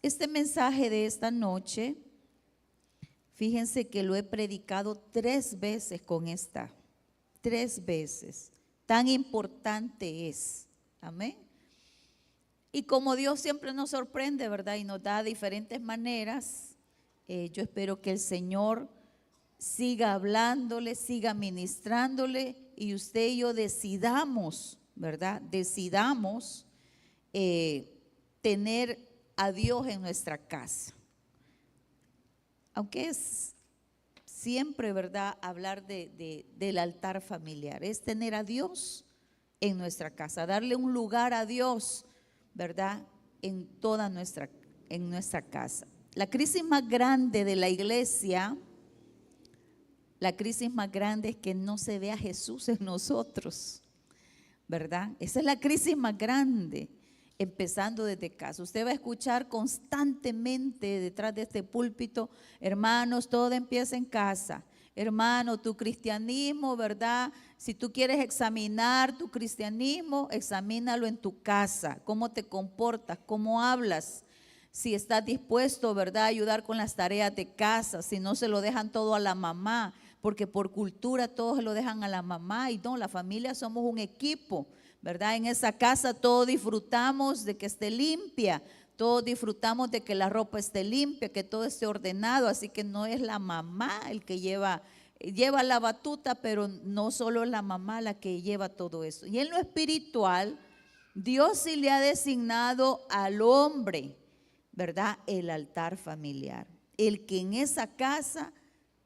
Este mensaje de esta noche, fíjense que lo he predicado 3 veces con esta, 3 veces. Tan importante es. Amén. Y como Dios siempre nos sorprende, ¿verdad? Y nos da diferentes maneras, yo espero que el Señor siga hablándole, siga ministrándole y usted y yo decidamos, ¿verdad? Decidamos tener a Dios en nuestra casa. Aunque es siempre, ¿verdad?, hablar del altar familiar, es tener a Dios en nuestra casa, darle un lugar a Dios, ¿verdad?, en toda nuestra casa. La crisis más grande de la iglesia, la crisis más grande es que no se ve a Jesús en nosotros, ¿verdad? Esa es la crisis más grande, empezando desde casa. Usted va a escuchar constantemente detrás de este púlpito: hermanos, todo empieza en casa. Hermano, tu cristianismo, ¿verdad? Si tú quieres examinar tu cristianismo, examínalo en tu casa. ¿Cómo te comportas? ¿Cómo hablas? Si estás dispuesto, ¿verdad?, a ayudar con las tareas de casa. Si no, se lo dejan todo a la mamá, porque por cultura todos se lo dejan a la mamá. Y no, la familia somos un equipo, ¿verdad? En esa casa todos disfrutamos de que esté limpia, todos disfrutamos de que la ropa esté limpia, que todo esté ordenado. Así que no es la mamá el que lleva la batuta, pero no solo es la mamá la que lleva todo eso. Y en lo espiritual, Dios sí le ha designado al hombre, ¿verdad?, el altar familiar. El que en esa casa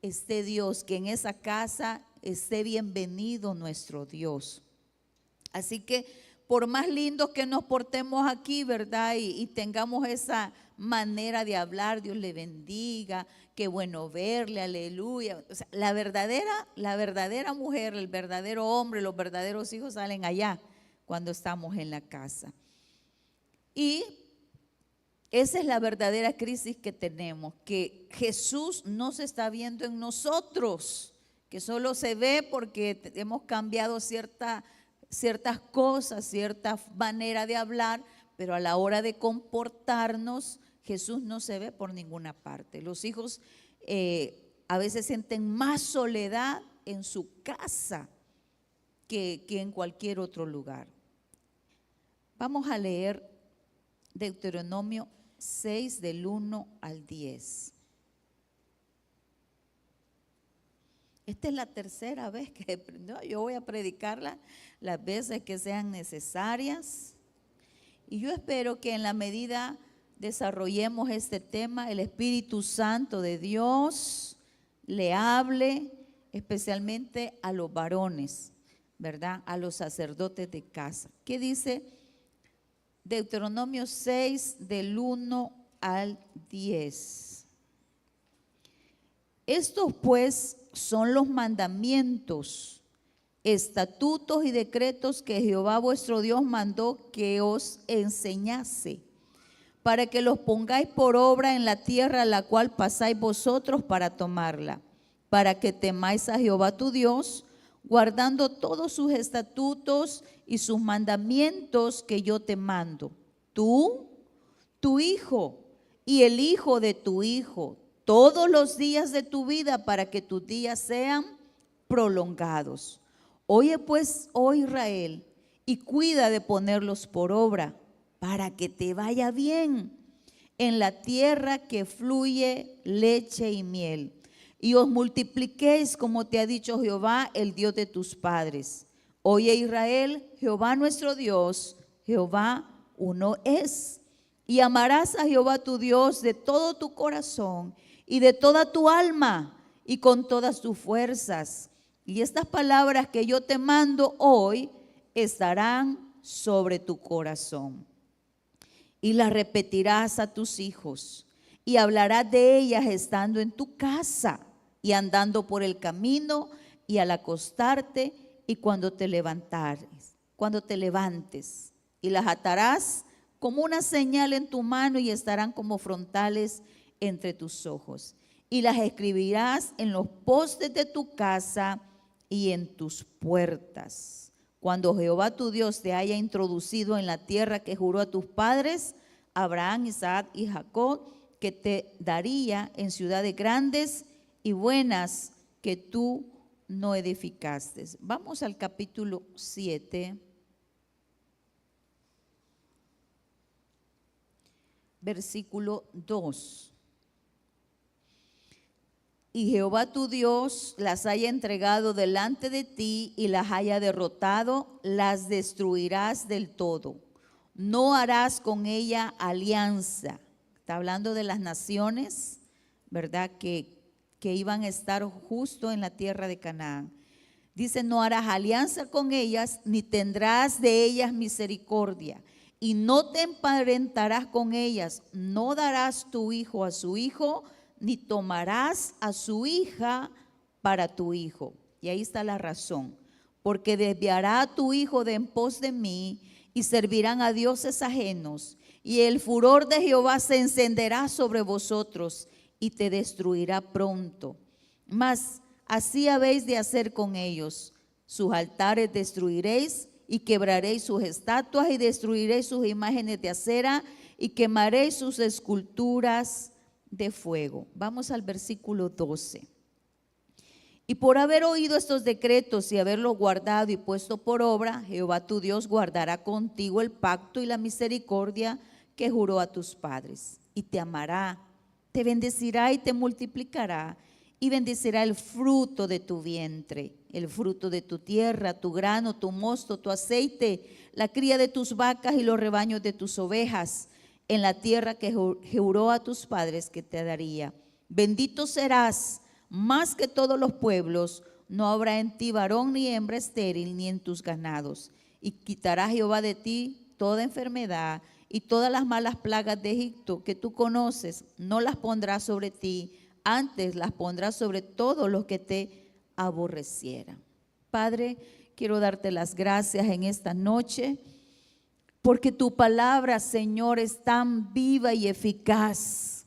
esté Dios, que en esa casa esté bienvenido nuestro Dios. Así que por más lindos que nos portemos aquí, ¿verdad?, y tengamos esa manera de hablar, Dios le bendiga, qué bueno verle, aleluya. O sea, la verdadera mujer, el verdadero hombre, los verdaderos hijos salen allá cuando estamos en la casa. Y esa es la verdadera crisis que tenemos, que Jesús no se está viendo en nosotros, que solo se ve porque hemos cambiado ciertas cosas, cierta manera de hablar, pero a la hora de comportarnos, Jesús no se ve por ninguna parte. Los hijos a veces sienten más soledad en su casa que en cualquier otro lugar. Vamos a leer Deuteronomio 6 del 1 al 10. Esta es la tercera vez que yo voy a predicarla las veces que sean necesarias. Y yo espero que en la medida desarrollemos este tema, el Espíritu Santo de Dios le hable especialmente a los varones, ¿verdad?, a los sacerdotes de casa. ¿Qué dice Deuteronomio 6 del 1 al 10? Estos pues son los mandamientos, estatutos y decretos que Jehová vuestro Dios mandó que os enseñase, para que los pongáis por obra en la tierra a la cual pasáis vosotros para tomarla, para que temáis a Jehová tu Dios, guardando todos sus estatutos y sus mandamientos que yo te mando, tú, tu hijo y el hijo de tu hijo, todos los días de tu vida, para que tus días sean prolongados. Oye pues, oh Israel, y cuida de ponerlos por obra, para que te vaya bien en la tierra que fluye leche y miel, y os multipliquéis como te ha dicho Jehová, el Dios de tus padres. Oye Israel, Jehová nuestro Dios, Jehová uno es. Y amarás a Jehová tu Dios de todo tu corazón y de toda tu alma y con todas tus fuerzas. Y estas palabras que yo te mando hoy estarán sobre tu corazón. Y las repetirás a tus hijos y hablarás de ellas estando en tu casa y andando por el camino y al acostarte y cuando te levantes. Y las atarás como una señal en tu mano y estarán como frontales entre tus ojos. Y las escribirás en los postes de tu casa y en tus puertas. Cuando Jehová tu Dios te haya introducido en la tierra que juró a tus padres, a Abraham, Isaac y Jacob, que te daría en ciudades grandes y buenas que tú no edificaste. Vamos al capítulo 7, versículo 2. Y Jehová tu Dios las haya entregado delante de ti y las haya derrotado, las destruirás del todo. No harás con ella alianza. Está hablando de las naciones, ¿verdad? Que iban a estar justo en la tierra de Canaán. Dice, no harás alianza con ellas, ni tendrás de ellas misericordia. Y no te emparentarás con ellas, no darás tu hijo a su hijo, ni tomarás a su hija para tu hijo. Y ahí está la razón. Porque desviará a tu hijo de en pos de mí, y servirán a dioses ajenos. Y el furor de Jehová se encenderá sobre vosotros, y te destruirá pronto. Mas así habéis de hacer con ellos. Sus altares destruiréis, y quebraréis sus estatuas, y destruiréis sus imágenes de acera, y quemaréis sus esculturas de fuego. Vamos al versículo 12. Y por haber oído estos decretos y haberlos guardado y puesto por obra, Jehová tu Dios guardará contigo el pacto y la misericordia que juró a tus padres, y te amará, te bendecirá y te multiplicará, y bendecirá el fruto de tu vientre, el fruto de tu tierra, tu grano, tu mosto, tu aceite, la cría de tus vacas y los rebaños de tus ovejas, en la tierra que juró a tus padres que te daría. Bendito serás más que todos los pueblos, no habrá en ti varón ni hembra estéril, ni en tus ganados. Y quitará Jehová de ti toda enfermedad, y todas las malas plagas de Egipto que tú conoces, no las pondrás sobre ti, antes las pondrás sobre todos los que te aborrecieran. Padre, quiero darte las gracias en esta noche, porque tu palabra, Señor, es tan viva y eficaz.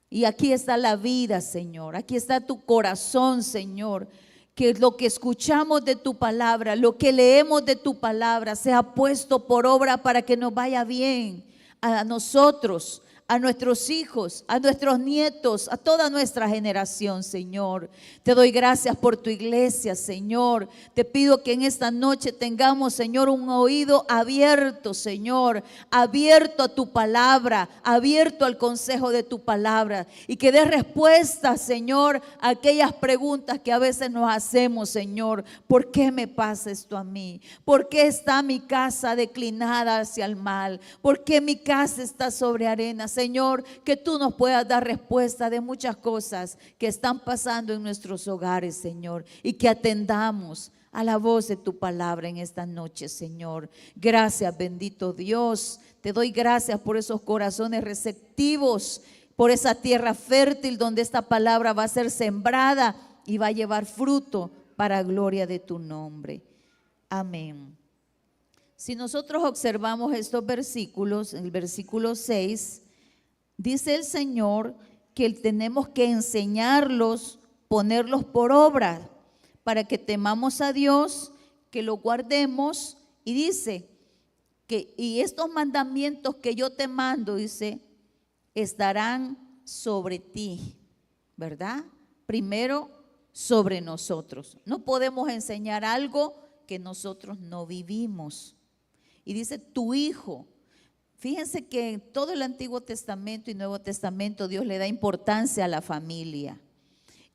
Y aquí está la vida, Señor. Aquí está tu corazón, Señor. Que lo que escuchamos de tu palabra, lo que leemos de tu palabra, sea puesto por obra para que nos vaya bien a nosotros, a nuestros hijos, a nuestros nietos, a toda nuestra generación, Señor. Te doy gracias por tu iglesia, Señor. Te pido que en esta noche tengamos, Señor, un oído abierto, Señor, abierto a tu palabra, abierto al consejo de tu palabra, y que dé respuesta, Señor, a aquellas preguntas que a veces nos hacemos, Señor. ¿Por qué me pasa esto a mí? ¿Por qué está mi casa declinada hacia el mal? ¿Por qué mi casa está sobre arena? Señor, que tú nos puedas dar respuesta de muchas cosas que están pasando en nuestros hogares, Señor, y que atendamos a la voz de tu palabra en esta noche, Señor. Gracias, bendito Dios. Te doy gracias por esos corazones receptivos, por esa tierra fértil donde esta palabra va a ser sembrada y va a llevar fruto para gloria de tu nombre. Amén. Si nosotros observamos estos versículos, el versículo 6, dice el Señor que tenemos que enseñarlos, ponerlos por obra, para que temamos a Dios, que lo guardemos. Y dice que y estos mandamientos que yo te mando, dice, estarán sobre ti, ¿verdad? Primero sobre nosotros. No podemos enseñar algo que nosotros no vivimos. Y dice tu hijo. Fíjense que en todo el Antiguo Testamento y Nuevo Testamento Dios le da importancia a la familia.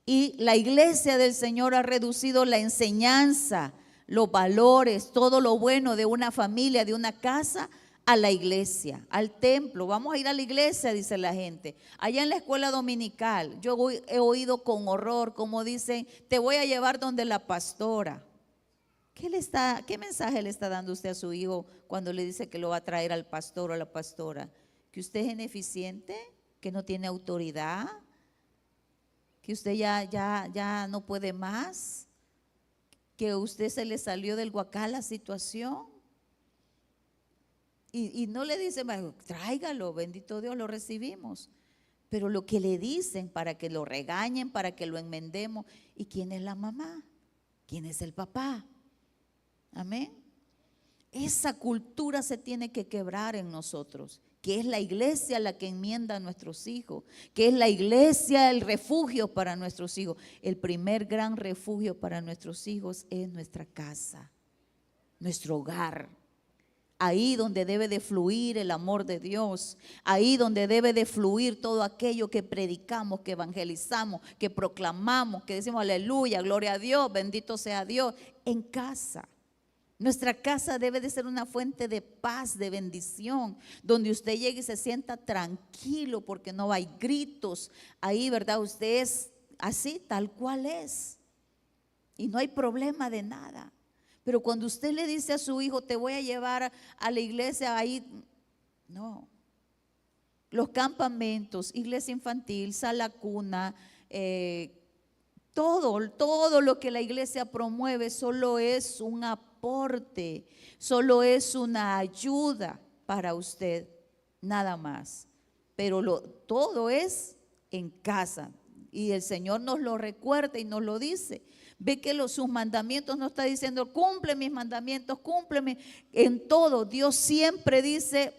Y la iglesia del Señor ha reducido la enseñanza, los valores, todo lo bueno de una familia, de una casa, a la iglesia, al templo. Vamos a ir a la iglesia, dice la gente. Allá en la escuela dominical, yo he oído con horror como dicen, te voy a llevar donde la pastora. ¿Qué mensaje le está dando usted a su hijo cuando le dice que lo va a traer al pastor o a la pastora? ¿Que usted es ineficiente? ¿Que no tiene autoridad? ¿Que usted ya no puede más? ¿Que a usted se le salió del guacal la situación? Y no le dicen, tráigalo, bendito Dios, lo recibimos. Pero lo que le dicen para que lo regañen, para que lo enmendemos. ¿Y quién es la mamá? ¿Quién es el papá? Amén. Esa cultura se tiene que quebrar en nosotros. que es la iglesia la que enmienda a nuestros hijos, que es la iglesia el refugio para nuestros hijos. El primer gran refugio para nuestros hijos es nuestra casa, nuestro hogar. Ahí donde debe de fluir el amor de Dios, ahí donde debe de fluir todo aquello que predicamos, que evangelizamos, que proclamamos, que decimos aleluya, gloria a Dios, bendito sea Dios, en casa. Nuestra casa debe de ser una fuente de paz, de bendición, donde usted llegue y se sienta tranquilo porque no hay gritos. Ahí, ¿verdad? Usted es así, tal cual es. Y no hay problema de nada. Pero cuando usted le dice a su hijo, te voy a llevar a la iglesia, ahí, no. Los campamentos, iglesia infantil, sala cuna, todo lo que la iglesia promueve solo es un aporte, solo es una ayuda para usted, nada más. Pero todo es en casa. Y el Señor nos lo recuerda y nos lo dice. Ve que sus mandamientos no está diciendo, cumple mis mandamientos, cúmpleme en todo. Dios siempre dice,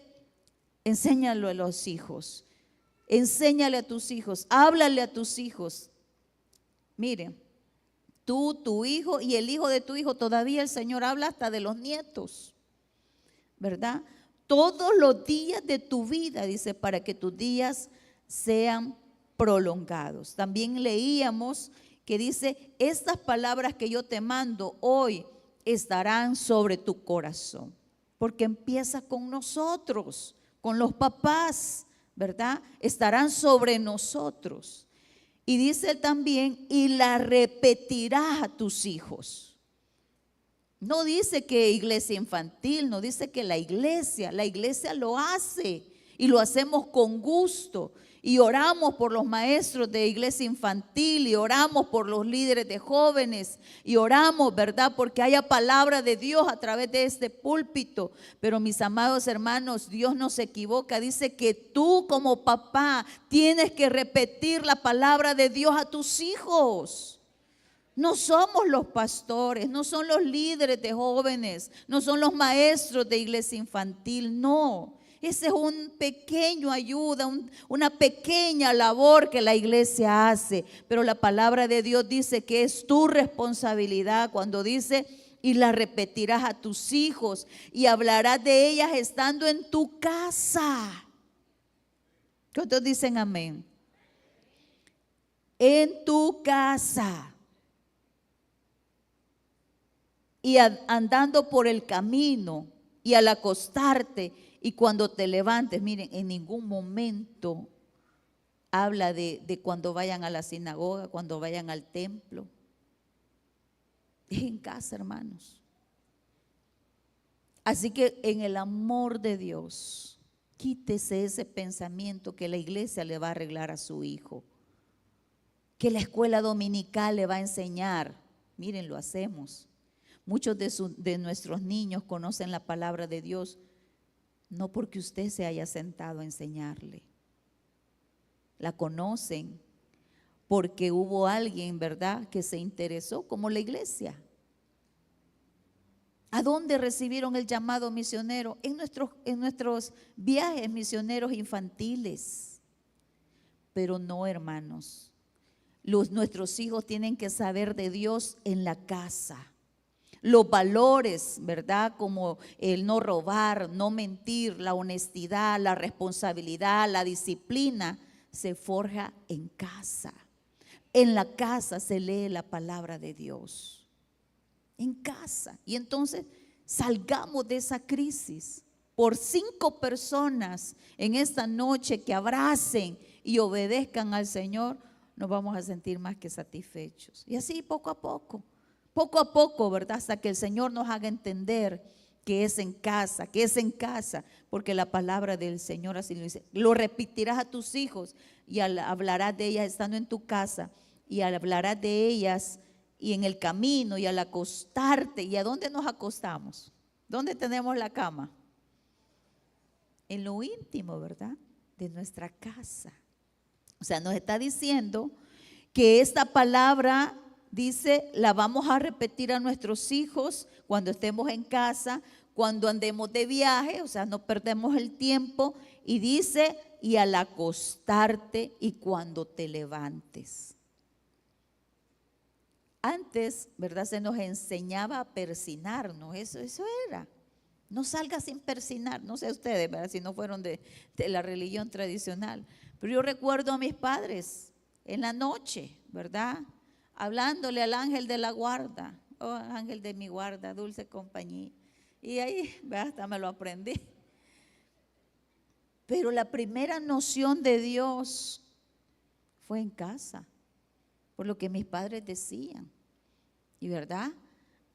enséñalo a los hijos, enséñale a tus hijos, háblale a tus hijos. Miren, tú, tu hijo y el hijo de tu hijo, todavía el Señor habla hasta de los nietos, ¿verdad? Todos los días de tu vida, dice, para que tus días sean prolongados. También leíamos que dice, estas palabras que yo te mando hoy estarán sobre tu corazón, porque empieza con nosotros, con los papás, ¿verdad? Estarán sobre nosotros. Y dice también, y la repetirás a tus hijos. No dice que iglesia infantil, no dice que la iglesia lo hace y lo hacemos con gusto. Y oramos por los maestros de iglesia infantil y oramos por los líderes de jóvenes y oramos, ¿verdad? Porque haya palabra de Dios a través de este púlpito. Pero mis amados hermanos, Dios no se equivoca. Dice que tú como papá tienes que repetir la palabra de Dios a tus hijos. No somos los pastores, no son los líderes de jóvenes, no son los maestros de iglesia infantil, no. Ese es un pequeño ayuda, una pequeña labor que la iglesia hace. Pero la palabra de Dios dice que es tu responsabilidad cuando dice, y la repetirás a tus hijos y hablarás de ellas estando en tu casa. ¿Cuántos dicen amén? En tu casa. Y andando por el camino y al acostarte y cuando te levantes. Miren, en ningún momento habla de cuando vayan a la sinagoga, cuando vayan al templo. Es en casa, hermanos. Así que en el amor de Dios, quítese ese pensamiento que la iglesia le va a arreglar a su hijo, que la escuela dominical le va a enseñar. Miren, lo hacemos. Muchos de nuestros niños conocen la palabra de Dios no porque usted se haya sentado a enseñarle. La conocen porque hubo alguien, ¿verdad?, que se interesó, como la iglesia. ¿A dónde recibieron el llamado misionero? En nuestros viajes misioneros infantiles. Pero no, hermanos. Nuestros hijos tienen que saber de Dios en la casa. Los valores, ¿verdad? Como el no robar, no mentir, la honestidad, la responsabilidad, la disciplina, se forja en casa. En la casa se lee la palabra de Dios. En casa. Y entonces salgamos de esa crisis. Por 5 personas en esta noche que abracen y obedezcan al Señor, nos vamos a sentir más que satisfechos. Y así poco a poco, ¿verdad? Hasta que el Señor nos haga entender que es en casa, porque la palabra del Señor así lo dice. Lo repetirás a tus hijos y hablarás de ellas estando en tu casa y hablarás de ellas y en el camino y al acostarte. ¿Y a dónde nos acostamos? ¿Dónde tenemos la cama? En lo íntimo, ¿verdad? De nuestra casa. O sea, nos está diciendo que esta palabra, dice, la vamos a repetir a nuestros hijos cuando estemos en casa, cuando andemos de viaje, o sea, no perdemos el tiempo. Y dice, y al acostarte y cuando te levantes. Antes, ¿verdad? Se nos enseñaba a persinarnos, eso era. No salga sin persinar, no sé ustedes, ¿verdad? Si no fueron de la religión tradicional. Pero yo recuerdo a mis padres en la noche, ¿verdad? Hablándole al ángel de la guarda. Oh, ángel de mi guarda, dulce compañía. Y ahí, ¿verdad? Hasta me lo aprendí. Pero la primera noción de Dios fue en casa, por lo que mis padres decían. Y verdad,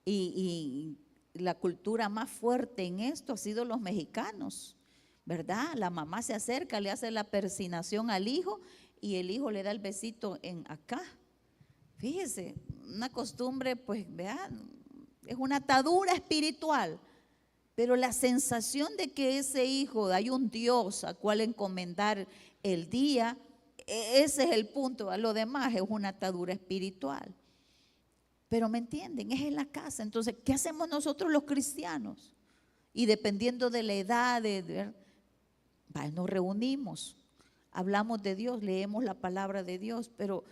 y la cultura más fuerte en esto ha sido los mexicanos, ¿verdad? La mamá se acerca, le hace la persinación al hijo y el hijo le da el besito en acá. Fíjese, una costumbre, pues, vean, es una atadura espiritual. Pero la sensación de que ese hijo, hay un Dios al cual encomendar el día, ese es el punto. Lo demás es una atadura espiritual. Pero me entienden, es en la casa. Entonces, ¿qué hacemos nosotros los cristianos? Y dependiendo de la edad, nos reunimos, hablamos de Dios, leemos la palabra de Dios, pero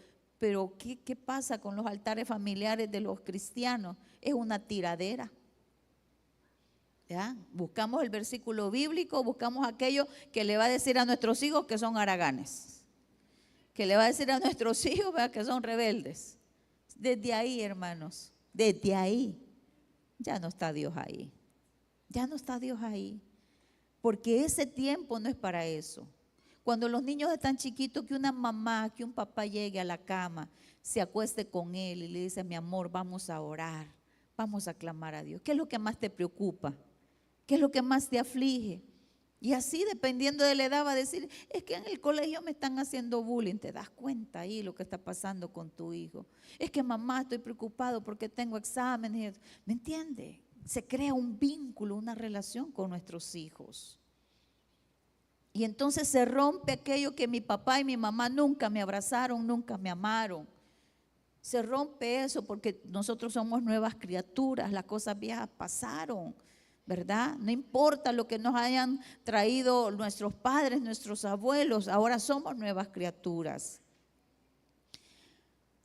¿qué pasa con los altares familiares de los cristianos? Es una tiradera. ¿Ya? Buscamos el versículo bíblico, buscamos aquello que le va a decir a nuestros hijos que son haraganes, que le va a decir a nuestros hijos, ¿verdad?, que son rebeldes. Desde ahí, hermanos, desde ahí, ya no está Dios ahí. Ya no está Dios ahí. Porque ese tiempo no es para eso. Cuando los niños están chiquitos, que una mamá, que un papá llegue a la cama, se acueste con él y le dice, mi amor, vamos a orar, vamos a clamar a Dios. ¿Qué es lo que más te preocupa? ¿Qué es lo que más te aflige? Y así, dependiendo de la edad, va a decir, es que en el colegio me están haciendo bullying. Te das cuenta ahí lo que está pasando con tu hijo. Es que mamá, estoy preocupado porque tengo exámenes. ¿Me entiende? Se crea un vínculo, una relación con nuestros hijos. Y entonces se rompe aquello que mi papá y mi mamá nunca me abrazaron, nunca me amaron. Se rompe eso porque nosotros somos nuevas criaturas, las cosas viejas pasaron, ¿verdad? No importa lo que nos hayan traído nuestros padres, nuestros abuelos, ahora somos nuevas criaturas.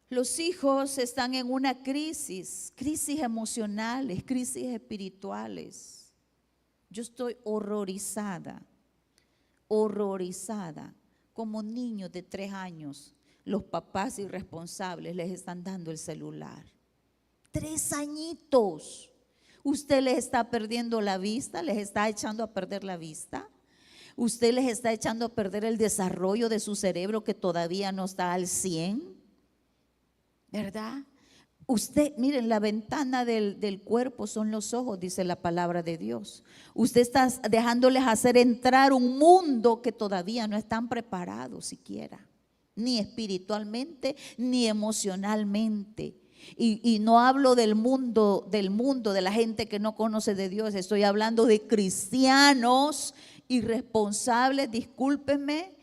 Los hijos están en una crisis emocionales, crisis espirituales. Yo estoy horrorizada como niños de 3 años. Los papás irresponsables les están dando el celular. 3 añitos. Usted les está perdiendo la vista, les está echando a perder la vista. Usted les está echando a perder el desarrollo de su cerebro que todavía no está al 100, ¿verdad? Usted, miren, la ventana del cuerpo son los ojos, dice la palabra de Dios. Usted está dejándoles hacer entrar un mundo que todavía no están preparados siquiera, ni espiritualmente, ni emocionalmente. Y no hablo del mundo, de la gente que no conoce de Dios. Estoy hablando de cristianos irresponsables, discúlpenme,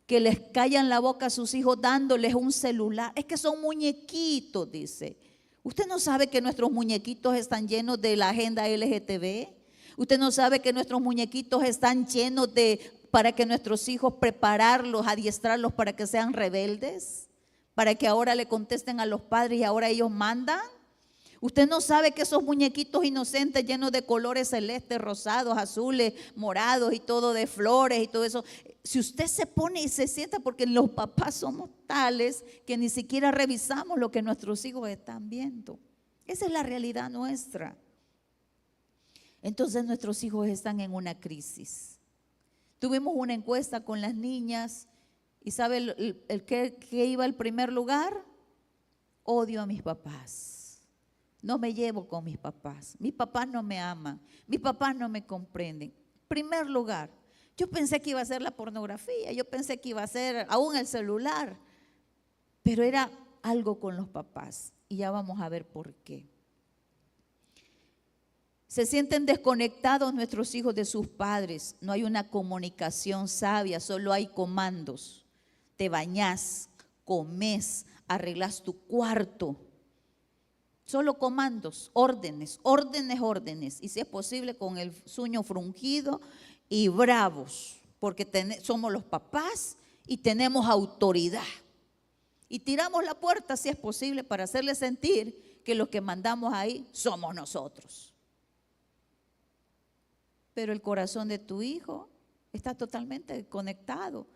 que les callan la boca a sus hijos dándoles un celular. Es que son muñequitos, dice. Usted no sabe que nuestros muñequitos están llenos de la agenda LGTB. Usted no sabe que nuestros muñequitos están llenos para que nuestros hijos prepararlos, adiestrarlos para que sean rebeldes, para que ahora le contesten a los padres y ahora ellos mandan. Usted no sabe que esos muñequitos inocentes llenos de colores celestes, rosados, azules, morados y todo de flores y todo eso. Si usted se pone y se sienta, porque los papás somos tales que ni siquiera revisamos lo que nuestros hijos están viendo. Esa es la realidad nuestra. Entonces nuestros hijos están en una crisis. Tuvimos una encuesta con las niñas y ¿sabe el que iba al primer lugar? Odio a mis papás. No me llevo con mis papás no me aman, mis papás no me comprenden. Primer lugar, yo pensé que iba a ser la pornografía, yo pensé que iba a ser aún el celular, pero era algo con los papás y ya vamos a ver por qué. Se sienten desconectados nuestros hijos de sus padres, no hay una comunicación sabia, solo hay comandos. Te bañás, comes, arreglas tu cuarto. Solo comandos, órdenes, órdenes, órdenes. Y si es posible con el sueño frungido y bravos, porque somos los papás y tenemos autoridad. Y tiramos la puerta si es posible para hacerle sentir que los que mandamos ahí somos nosotros. Pero el corazón de tu hijo está totalmente conectado,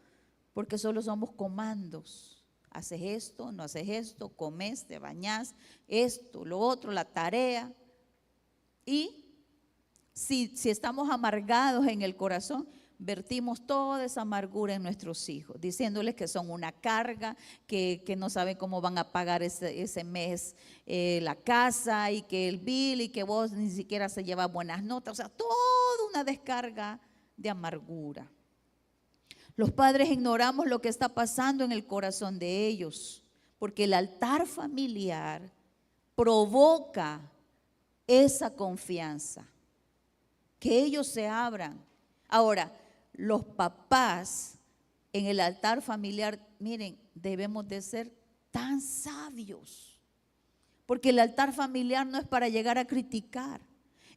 porque solo somos comandos. Haces esto, no haces esto, comes, te bañas, esto, lo otro, la tarea. Y si estamos amargados en el corazón, vertimos toda esa amargura en nuestros hijos, diciéndoles que son una carga, que no saben cómo van a pagar ese mes la casa y que el bill y que vos ni siquiera se lleva buenas notas. O sea, toda una descarga de amargura. Los padres ignoramos lo que está pasando en el corazón de ellos, porque el altar familiar provoca esa confianza, que ellos se abran. Ahora, los papás en el altar familiar, miren, debemos de ser tan sabios, porque el altar familiar no es para llegar a criticar,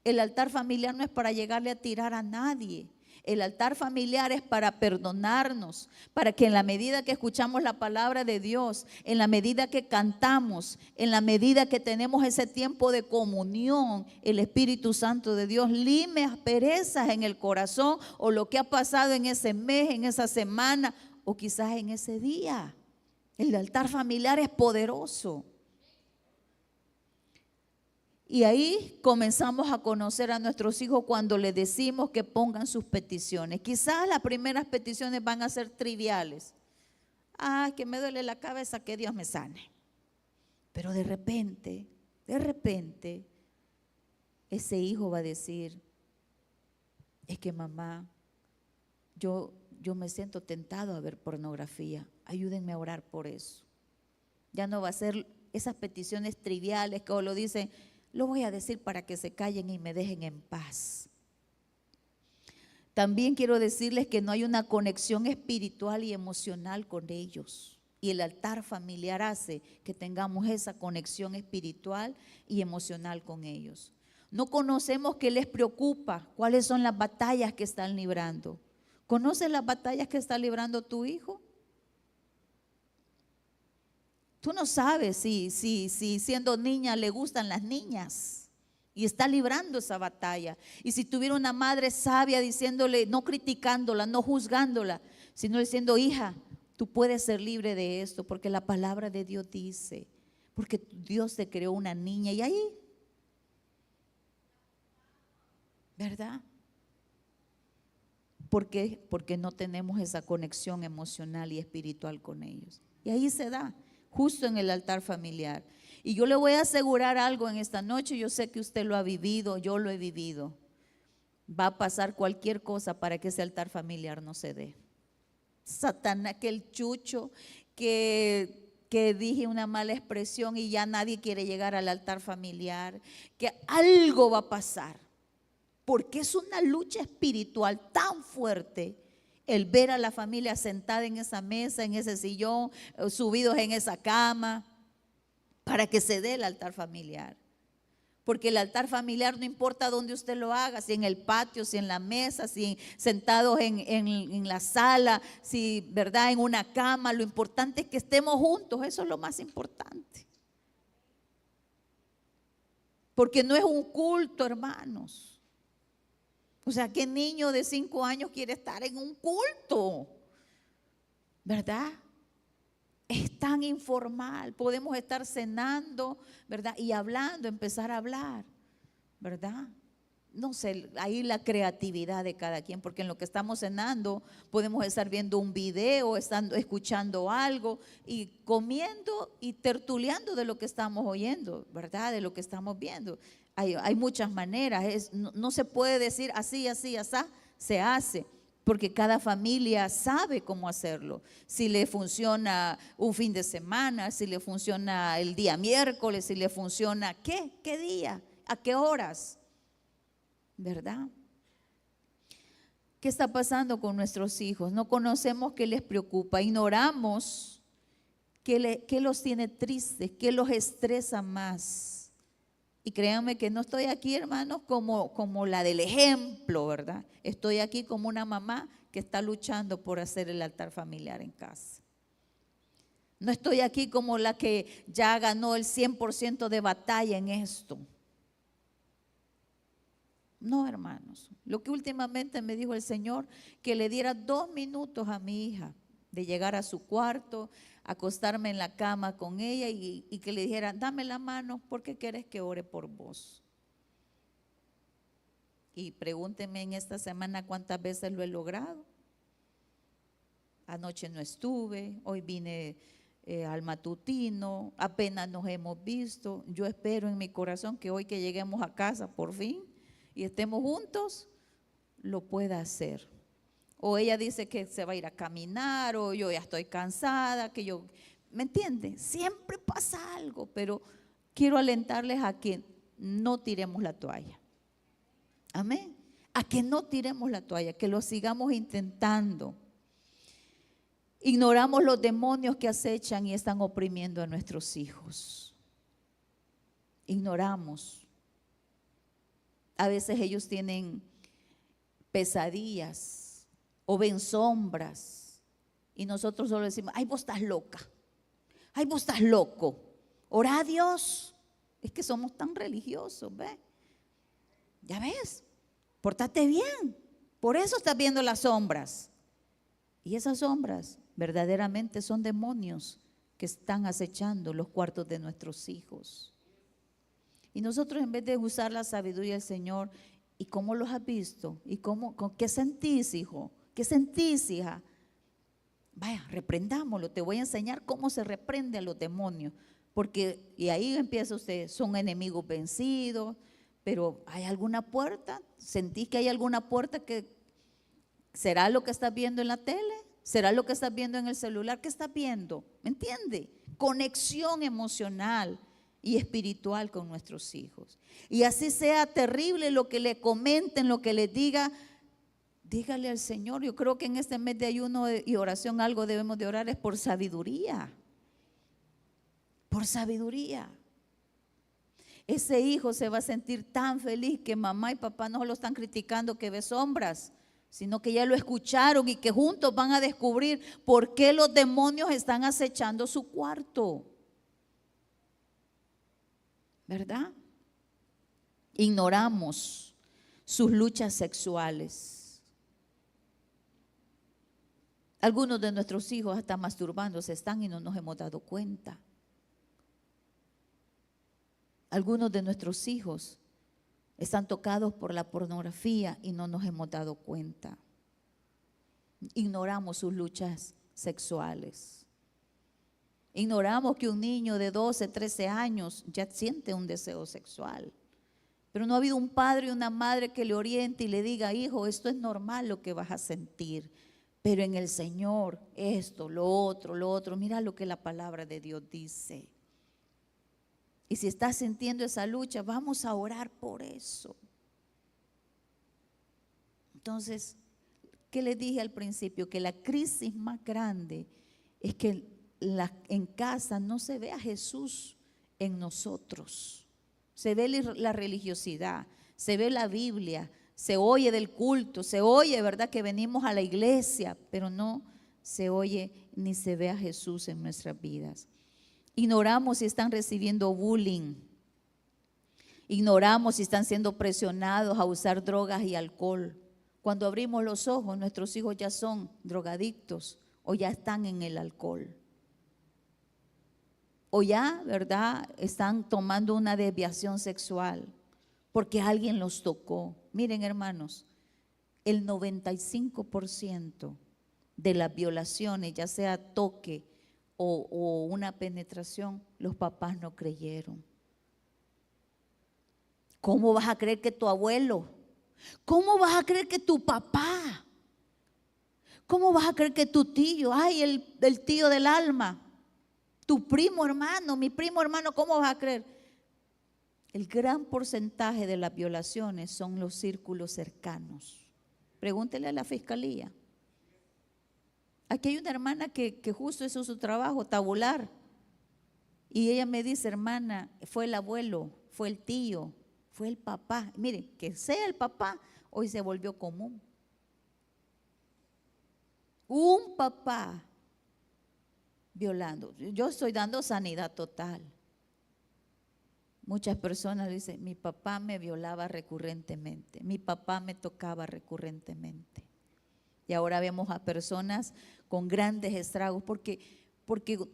el altar familiar no es para llegarle a tirar a nadie. El altar familiar es para perdonarnos, para que en la medida que escuchamos la palabra de Dios, en la medida que cantamos, en la medida que tenemos ese tiempo de comunión, el Espíritu Santo de Dios lime asperezas en el corazón o lo que ha pasado en ese mes, en esa semana o quizás en ese día. El altar familiar es poderoso. Y ahí comenzamos a conocer a nuestros hijos cuando les decimos que pongan sus peticiones. Quizás las primeras peticiones van a ser triviales. Que me duele la cabeza, que Dios me sane. Pero de repente, ese hijo va a decir, es que mamá, yo me siento tentado a ver pornografía. Ayúdenme a orar por eso. Ya no va a ser esas peticiones triviales que lo dicen. Lo voy a decir para que se callen y me dejen en paz. También quiero decirles que no hay una conexión espiritual y emocional con ellos. Y el altar familiar hace que tengamos esa conexión espiritual y emocional con ellos. No conocemos qué les preocupa, cuáles son las batallas que están librando. ¿Conoces las batallas que está librando tu hijo? Tú no sabes si siendo niña le gustan las niñas y está librando esa batalla. Y si tuviera una madre sabia diciéndole, no criticándola, no juzgándola, sino diciendo, hija, tú puedes ser libre de esto porque la palabra de Dios dice, porque Dios te creó una niña y ahí, ¿verdad? ¿Por qué? Porque no tenemos esa conexión emocional y espiritual con ellos. Y ahí se da. Justo en el altar familiar. Y yo le voy a asegurar algo en esta noche, yo sé que usted lo ha vivido, yo lo he vivido. Va a pasar cualquier cosa para que ese altar familiar no se dé. Satanás, que el chucho, que dije una mala expresión y ya nadie quiere llegar al altar familiar, que algo va a pasar, porque es una lucha espiritual tan fuerte. El ver a la familia sentada en esa mesa, en ese sillón, subidos en esa cama, para que se dé el altar familiar. Porque el altar familiar no importa dónde usted lo haga, si en el patio, si en la mesa, si sentados en la sala, si, ¿verdad?, en una cama, lo importante es que estemos juntos, eso es lo más importante. Porque no es un culto, hermanos. O sea, ¿qué niño de 5 años quiere estar en un culto? ¿Verdad? Es tan informal. Podemos estar cenando, ¿verdad? Y hablando, empezar a hablar, ¿verdad? No sé, ahí la creatividad de cada quien, porque en lo que estamos cenando podemos estar viendo un video, escuchando algo y comiendo y tertuleando de lo que estamos oyendo, ¿verdad? De lo que estamos viendo. Hay muchas maneras, no se puede decir así, así, así, se hace, porque cada familia sabe cómo hacerlo. Si le funciona un fin de semana, si le funciona el día miércoles, si le funciona ¿qué día? ¿A qué horas? ¿Verdad? ¿Qué está pasando con nuestros hijos? No conocemos qué les preocupa, ignoramos qué los tiene tristes, qué los estresa más. Y créanme que no estoy aquí, hermanos, como la del ejemplo, ¿verdad? Estoy aquí como una mamá que está luchando por hacer el altar familiar en casa. No estoy aquí como la que ya ganó el 100% de batalla en esto. No, hermanos. Lo que últimamente me dijo el Señor, que le diera 2 minutos a mi hija de llegar a su cuarto, acostarme en la cama con ella y que le dijera, dame la mano porque quieres que ore por vos. Y pregúnteme en esta semana cuántas veces lo he logrado. Anoche no estuve, hoy vine al matutino, apenas nos hemos visto. Yo espero en mi corazón que hoy que lleguemos a casa por fin y estemos juntos, lo pueda hacer. O ella dice que se va a ir a caminar, o yo ya estoy cansada, que yo, ¿me entiende? Siempre pasa algo, pero quiero alentarles a que no tiremos la toalla. Amén. A que no tiremos la toalla, que lo sigamos intentando. Ignoramos los demonios que acechan y están oprimiendo a nuestros hijos. Ignoramos. A veces ellos tienen pesadillas o ven sombras y nosotros solo decimos, ay, vos estás loca, ay, vos estás loco, ora a Dios. Es que somos tan religiosos, ¿ves? Ya ves, pórtate bien, por eso estás viendo las sombras. Y esas sombras verdaderamente son demonios que están acechando los cuartos de nuestros hijos. Y nosotros, en vez de usar la sabiduría del Señor, ¿y cómo los has visto? ¿Y qué sentís, hijo? ¿Qué sentís, hija? Vaya, reprendámoslo. Te voy a enseñar cómo se reprende a los demonios. Porque, y ahí empieza usted, son enemigos vencidos, pero ¿hay alguna puerta? ¿Sentís que hay alguna puerta que será lo que estás viendo en la tele? ¿Será lo que estás viendo en el celular? ¿Qué estás viendo? ¿Me entiende? Conexión emocional y espiritual con nuestros hijos. Y así sea terrible lo que le comenten, lo que les diga, dígale al Señor. Yo creo que en este mes de ayuno y oración algo debemos de orar es por sabiduría. Por sabiduría. Ese hijo se va a sentir tan feliz que mamá y papá no lo están criticando que ve sombras, sino que ya lo escucharon y que juntos van a descubrir por qué los demonios están acechando su cuarto. ¿Verdad? Ignoramos sus luchas sexuales. Algunos de nuestros hijos hasta masturbándose están y no nos hemos dado cuenta. Algunos de nuestros hijos están tocados por la pornografía y no nos hemos dado cuenta. Ignoramos sus luchas sexuales. Ignoramos que un niño de 12, 13 años ya siente un deseo sexual. Pero no ha habido un padre y una madre que le oriente y le diga, hijo, esto es normal lo que vas a sentir. Pero en el Señor, esto, lo otro, mira lo que la palabra de Dios dice. Y si estás sintiendo esa lucha, vamos a orar por eso. Entonces, ¿qué les dije al principio? Que la crisis más grande es que en casa no se ve a Jesús en nosotros. Se ve la religiosidad, se ve la Biblia, se oye del culto, se oye, ¿verdad?, que venimos a la iglesia, pero no se oye ni se ve a Jesús en nuestras vidas. Ignoramos si están recibiendo bullying. Ignoramos si están siendo presionados a usar drogas y alcohol. Cuando abrimos los ojos, nuestros hijos ya son drogadictos o ya están en el alcohol. O ya, ¿verdad?, están tomando una desviación sexual porque alguien los tocó. Miren, hermanos, el 95% de las violaciones, ya sea toque o una penetración, los papás no creyeron. ¿Cómo vas a creer que tu abuelo? ¿Cómo vas a creer que tu papá? ¿Cómo vas a creer que tu tío? Ay, el tío del alma. Tu primo hermano, mi primo hermano, ¿cómo vas a creer? El gran porcentaje de las violaciones son los círculos cercanos. Pregúntele a la fiscalía. Aquí hay una hermana que justo hizo su trabajo, tabular. Y ella me dice, hermana, fue el abuelo, fue el tío, fue el papá. Miren, que sea el papá, hoy se volvió común. Un papá violando. Yo estoy dando sanidad total. Muchas personas dicen, mi papá me violaba recurrentemente, mi papá me tocaba recurrentemente. Y ahora vemos a personas con grandes estragos porque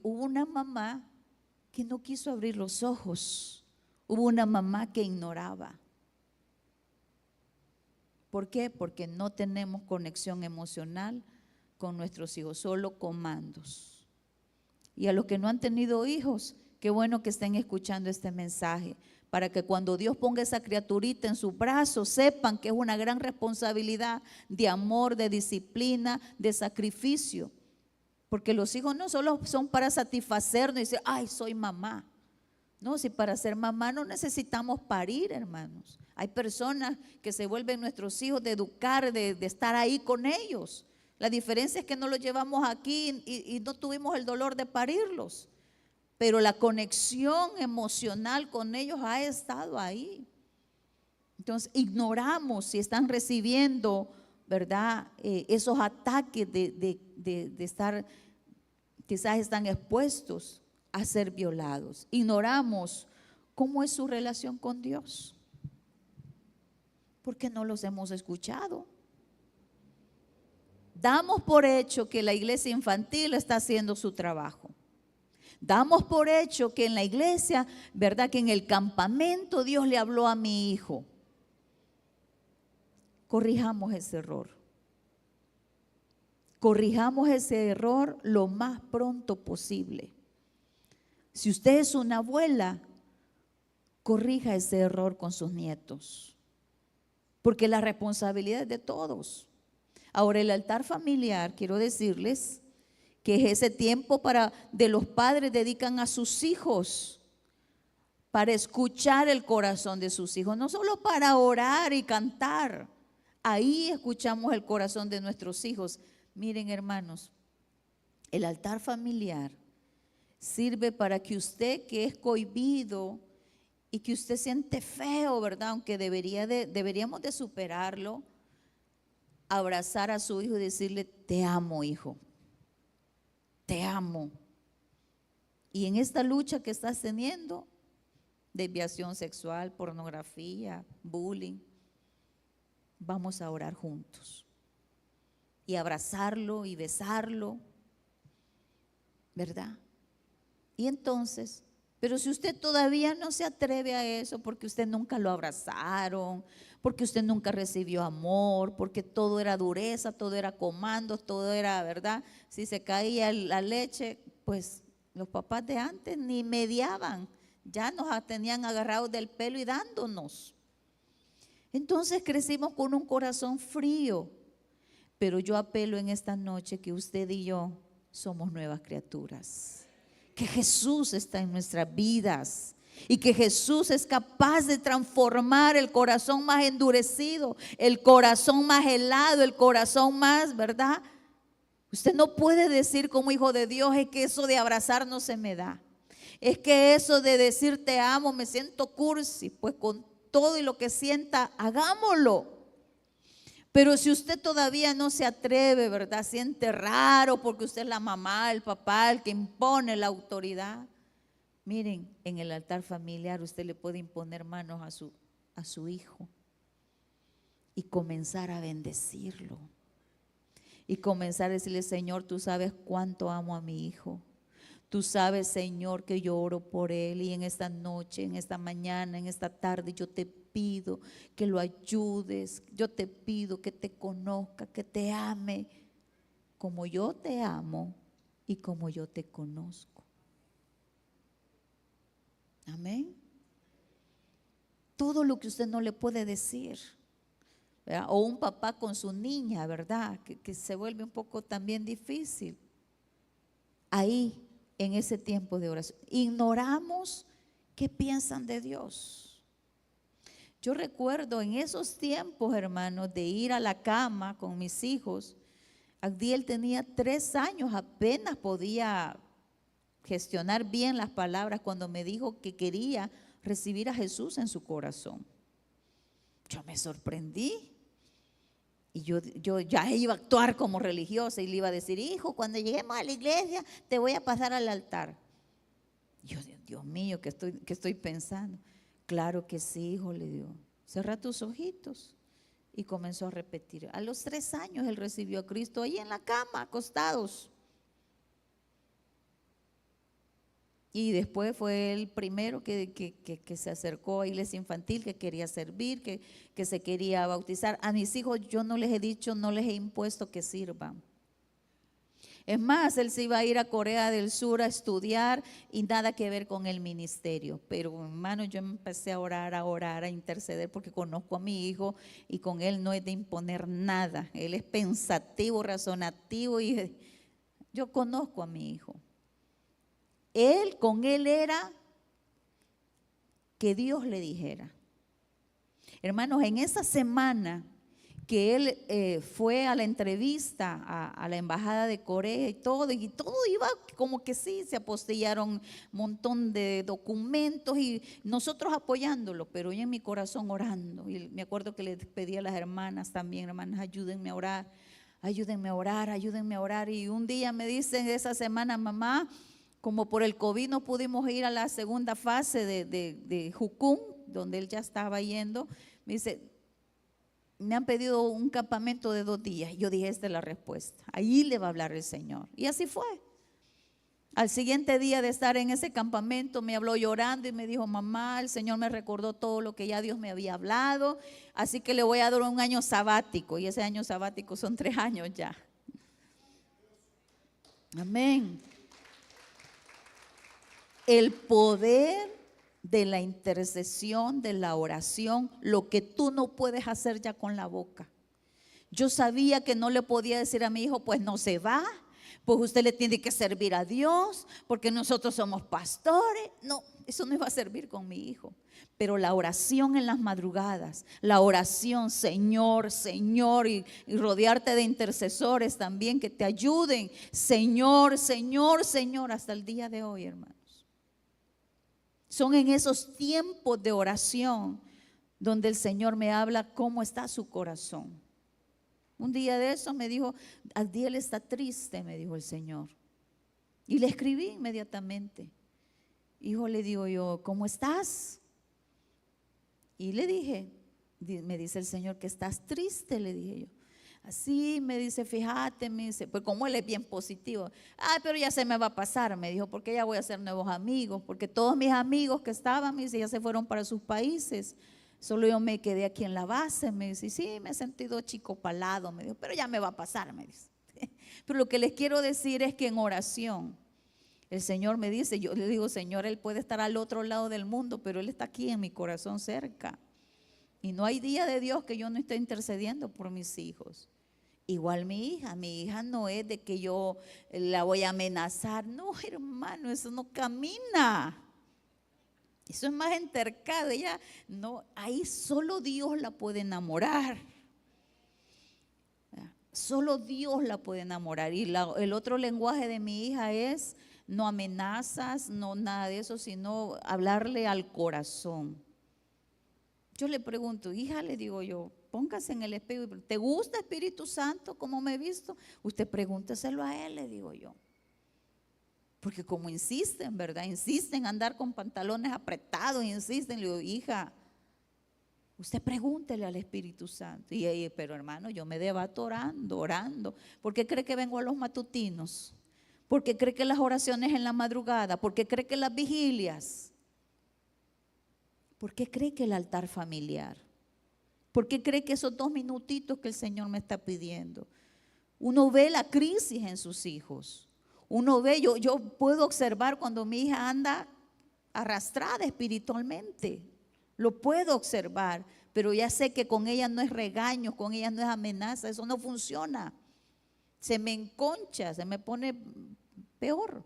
hubo una mamá que no quiso abrir los ojos, hubo una mamá que ignoraba. ¿Por qué? Porque no tenemos conexión emocional con nuestros hijos, solo comandos. Y a los que no han tenido hijos, qué bueno que estén escuchando este mensaje, para que cuando Dios ponga esa criaturita en sus brazos, sepan que es una gran responsabilidad de amor, de disciplina, de sacrificio. Porque los hijos no solo son para satisfacernos y decir, ay, soy mamá. No, si para ser mamá no necesitamos parir, hermanos. Hay personas que se vuelven nuestros hijos de educar, de estar ahí con ellos. La diferencia es que no los llevamos aquí y no tuvimos el dolor de parirlos. Pero la conexión emocional con ellos ha estado ahí. Entonces ignoramos si están recibiendo, ¿verdad? Esos ataques de estar, quizás están expuestos a ser violados. Ignoramos cómo es su relación con Dios, porque no los hemos escuchado. Damos por hecho que la iglesia infantil está haciendo su trabajo. Damos por hecho que en la iglesia, ¿verdad? Que en el campamento Dios le habló a mi hijo. Corrijamos ese error. Corrijamos ese error lo más pronto posible. Si usted es una abuela, corrija ese error con sus nietos, porque la responsabilidad es de todos. Ahora, el altar familiar, quiero decirles que es ese tiempo de los padres dedican a sus hijos para escuchar el corazón de sus hijos, no solo para orar y cantar. Ahí escuchamos el corazón de nuestros hijos. Miren, hermanos, el altar familiar sirve para que usted, que es cohibido y que usted siente feo, ¿verdad? Aunque deberíamos de superarlo, abrazar a su hijo y decirle, te amo, hijo, te amo. Y en esta lucha que estás teniendo, desviación sexual, pornografía, bullying, vamos a orar juntos y abrazarlo y besarlo, ¿verdad? Y entonces, pero si usted todavía no se atreve a eso, porque usted nunca lo abrazaron, porque usted nunca recibió amor, porque todo era dureza, todo era comandos, todo era, ¿verdad? Si se caía la leche, pues los papás de antes ni mediaban, ya nos tenían agarrados del pelo y dándonos. Entonces crecimos con un corazón frío, pero yo apelo en esta noche que usted y yo somos nuevas criaturas, que Jesús está en nuestras vidas y que Jesús es capaz de transformar el corazón más endurecido, el corazón más helado, el corazón más, ¿verdad? Usted no puede decir como hijo de Dios, es que eso de abrazar no se me da, es que eso de decir te amo me siento cursi. Pues con todo y lo que sienta, hagámoslo. Pero si usted todavía no se atreve, ¿verdad? Siente raro porque usted es la mamá, el papá, el que impone la autoridad. Miren, en el altar familiar usted le puede imponer manos a su hijo y comenzar a bendecirlo. Y comenzar a decirle, Señor, tú sabes cuánto amo a mi hijo. Tú sabes, Señor, que yo oro por él y en esta noche, en esta mañana, en esta tarde, yo te pido que lo ayudes. Yo te pido que te conozca, que te ame como yo te amo y como yo te conozco. Amén. Todo lo que usted no le puede decir, ¿verdad? O un papá con su niña, ¿verdad? Que se vuelve un poco también difícil. Ahí, en ese tiempo de oración, ignoramos qué piensan de Dios. Yo recuerdo en esos tiempos, hermanos, de ir a la cama con mis hijos. Abdiel tenía 3 años, apenas podía gestionar bien las palabras cuando me dijo que quería recibir a Jesús en su corazón. Yo me sorprendí. Y yo ya iba a actuar como religiosa y le iba a decir, hijo, cuando lleguemos a la iglesia te voy a pasar al altar. Y yo, Dios mío, ¿qué estoy pensando? Claro que sí, hijo, le digo, cierra tus ojitos. Y comenzó a repetir. A los 3 años él recibió a Cristo ahí en la cama, acostados. Y después fue el primero que se acercó a iglesia infantil, que quería servir, que se quería bautizar. A mis hijos yo no les he dicho, no les he impuesto que sirvan. Es más, él se iba a ir a Corea del Sur a estudiar y nada que ver con el ministerio. Pero hermano, yo empecé a orar, a interceder, porque conozco a mi hijo y con él no es de imponer nada. Él es pensativo, razonativo y yo conozco a mi hijo. Con él era que Dios le dijera. Hermanos, en esa semana que él fue a la entrevista a la embajada de Corea y todo iba como que sí, se apostillaron un montón de documentos y nosotros apoyándolo, pero yo en mi corazón orando. Y me acuerdo que le pedí a las hermanas también, hermanas, ayúdenme a orar, ayúdenme a orar, ayúdenme a orar. Y un día me dicen esa semana, mamá, como por el COVID no pudimos ir a la segunda fase de Jucún, donde él ya estaba yendo, me dice, me han pedido un campamento de 2 días. Yo dije, esta es la respuesta, ahí le va a hablar el Señor. Y así fue. Al siguiente día de estar en ese campamento me habló llorando y me dijo, mamá, el Señor me recordó todo lo que ya Dios me había hablado, así que le voy a dar un año sabático. Y ese año sabático son 3 años ya. Amén. El poder de la intercesión, de la oración, lo que tú no puedes hacer ya con la boca. Yo sabía que no le podía decir a mi hijo, pues no se va, pues usted le tiene que servir a Dios, porque nosotros somos pastores. No, eso no iba a servir con mi hijo. Pero la oración en las madrugadas, la oración, Señor, Señor, y rodearte de intercesores también que te ayuden, Señor, Señor, Señor, hasta el día de hoy, hermano. Son en esos tiempos de oración donde el Señor me habla cómo está su corazón. Un día de eso me dijo, Adiel está triste, me dijo el Señor. Y le escribí inmediatamente. Hijo, le digo yo, ¿cómo estás? Y le dije, me dice el Señor que estás triste, le dije yo. Así me dice, fíjate, me dice, pues como él es bien positivo, pero ya se me va a pasar, me dijo, porque ya voy a hacer nuevos amigos, porque todos mis amigos que estaban, me dice, ya se fueron para sus países, solo yo me quedé aquí en la base, me dice, sí, me he sentido chico palado, me dijo, pero ya me va a pasar, me dice. Pero lo que les quiero decir es que en oración, el Señor me dice, yo le digo, Señor, Él puede estar al otro lado del mundo, pero Él está aquí en mi corazón cerca. Y no hay día de Dios que yo no esté intercediendo por mis hijos. Igual mi hija no es de que yo la voy a amenazar. No, hermano, eso no camina. Eso es más entercado. Ella no, ahí solo Dios la puede enamorar. Solo Dios la puede enamorar. Y el otro lenguaje de mi hija es no amenazas, no nada de eso, sino hablarle al corazón. Yo le pregunto, hija, le digo yo, póngase en el espejo, ¿te gusta Espíritu Santo como me he visto? Usted pregúnteselo a Él, le digo yo. Porque como insisten, ¿verdad? Insisten en andar con pantalones apretados, insisten, le digo, hija, usted pregúntele al Espíritu Santo. Pero hermano, yo me debato orando. ¿Por qué cree que vengo a los matutinos? ¿Por qué cree que las oraciones en la madrugada? ¿Por qué cree que las vigilias? ¿Por qué cree que el altar familiar? ¿Por qué cree que esos 2 minutitos que el Señor me está pidiendo? Uno ve la crisis en sus hijos. Uno ve, yo puedo observar cuando mi hija anda arrastrada espiritualmente. Lo puedo observar, pero ya sé que con ella no es regaño, con ella no es amenaza, eso no funciona. Se me enconcha, se me pone peor.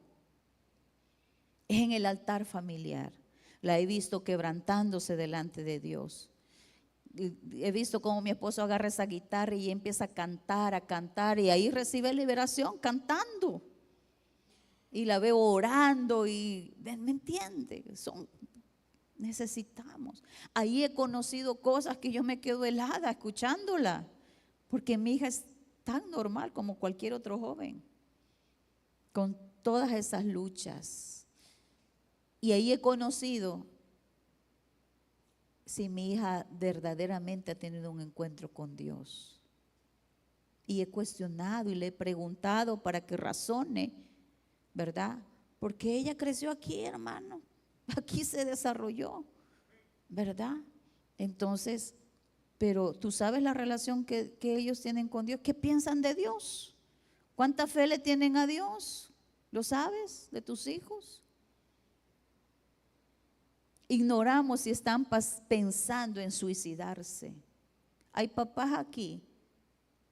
Es en el altar familiar. La he visto quebrantándose delante de Dios. He visto cómo mi esposo agarra esa guitarra y empieza a cantar y ahí recibe liberación cantando. Y la veo orando y, ¿me entiende? Necesitamos. Ahí he conocido cosas que yo me quedo helada escuchándola, porque mi hija es tan normal como cualquier otro joven, con todas esas luchas. Y ahí he conocido si mi hija verdaderamente ha tenido un encuentro con Dios. Y he cuestionado y le he preguntado para que razone, ¿verdad? Porque ella creció aquí, hermano. Aquí se desarrolló, ¿verdad? Entonces, pero tú sabes la relación que ellos tienen con Dios. ¿Qué piensan de Dios? ¿Cuánta fe le tienen a Dios? ¿Lo sabes de tus hijos? Ignoramos si están pensando en suicidarse. Hay papás aquí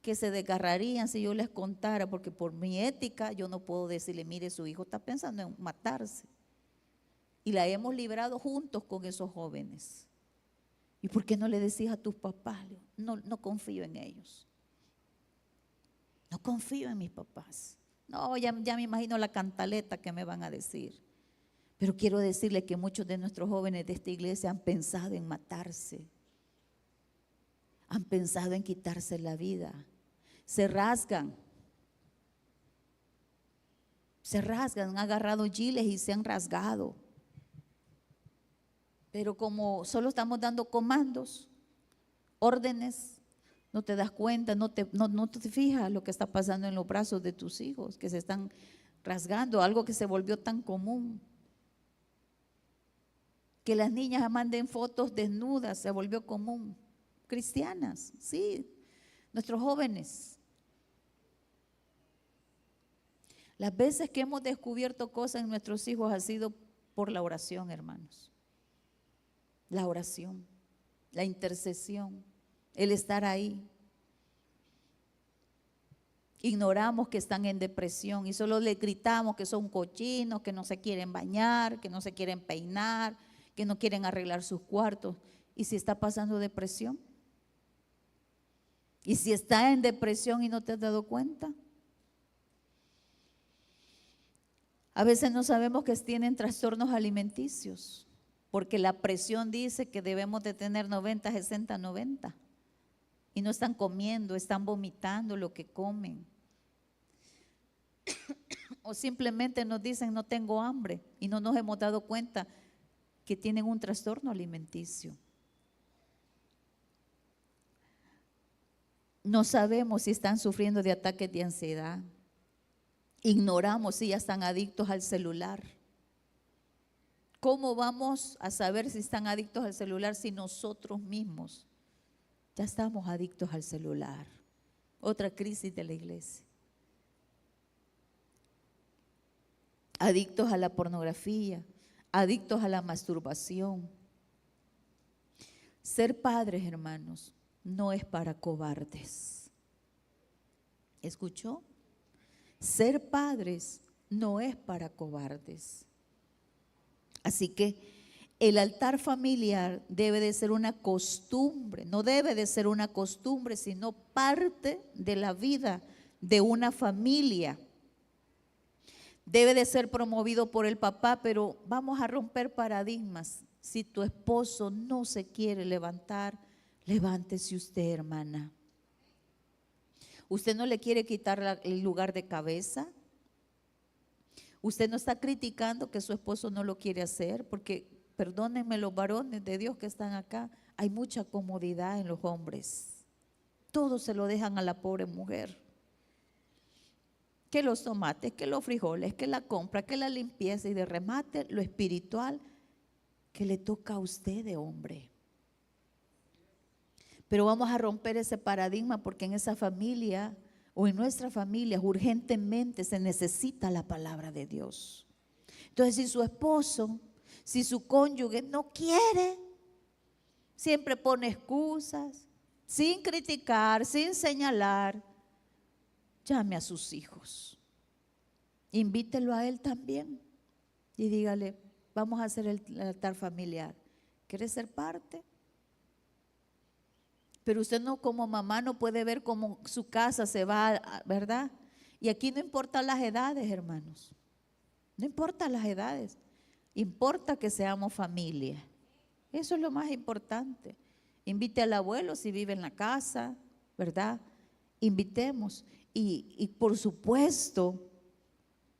que se desgarrarían si yo les contara, porque por mi ética yo no puedo decirle, mire, su hijo está pensando en matarse. Y la hemos librado juntos con esos jóvenes. ¿Y por qué no le decís a tus papás? No confío en ellos. No confío en mis papás. No, ya me imagino la cantaleta que me van a decir. Pero quiero decirle que muchos de nuestros jóvenes de esta iglesia han pensado en matarse. Han pensado en quitarse la vida. Se rasgan, han agarrado giles y se han rasgado. Pero como solo estamos dando comandos, órdenes, no te das cuenta, no te fijas lo que está pasando en los brazos de tus hijos, que se están rasgando, algo que se volvió tan común. Que las niñas manden fotos desnudas, se volvió común. Cristianas, sí, nuestros jóvenes. Las veces que hemos descubierto cosas en nuestros hijos ha sido por la oración, hermanos. La oración, la intercesión, el estar ahí. Ignoramos que están en depresión y solo le gritamos que son cochinos, que no se quieren bañar, que no se quieren peinar, que no quieren arreglar sus cuartos. ¿Y si está pasando depresión? ¿Y si está en depresión y no te has dado cuenta? A veces no sabemos que tienen trastornos alimenticios, porque la presión dice que debemos de tener 90, 60, 90. Y no están comiendo, están vomitando lo que comen. O simplemente nos dicen no tengo hambre y no nos hemos dado cuenta que tienen un trastorno alimenticio. No sabemos si están sufriendo de ataques de ansiedad. Ignoramos si ya están adictos al celular. ¿Cómo vamos a saber si están adictos al celular si nosotros mismos ya estamos adictos al celular? Otra crisis de la iglesia. Adictos a la pornografía, adictos a la masturbación. Ser padres, hermanos, no es para cobardes. ¿Escuchó? Ser padres no es para cobardes. Así que el altar familiar debe de ser una costumbre, no debe de ser una costumbre, sino parte de la vida de una familia. Debe de ser promovido por el papá, pero vamos a romper paradigmas. Si tu esposo no se quiere levantar, levántese usted, hermana. ¿Usted no le quiere quitar el lugar de cabeza? ¿Usted no está criticando que su esposo no lo quiere hacer? Porque, perdónenme los varones de Dios que están acá, hay mucha comodidad en los hombres. Todo se lo dejan a la pobre mujer. Que los tomates, que los frijoles, que la compra, que la limpieza y de remate lo espiritual que le toca a usted de hombre. Pero vamos a romper ese paradigma porque en esa familia o en nuestra familia urgentemente se necesita la palabra de Dios. Entonces, si su esposo, si su cónyuge no quiere, siempre pone excusas, sin criticar, sin señalar, llame a sus hijos. Invítelo a él también y dígale, vamos a hacer el altar familiar. ¿Quieres ser parte? Pero usted no, como mamá, no puede ver cómo su casa se va, ¿verdad? Y aquí no importan las edades, hermanos. No importan las edades. Importa que seamos familia. Eso es lo más importante. Invite al abuelo si vive en la casa, ¿verdad? Invitemos. Y por supuesto,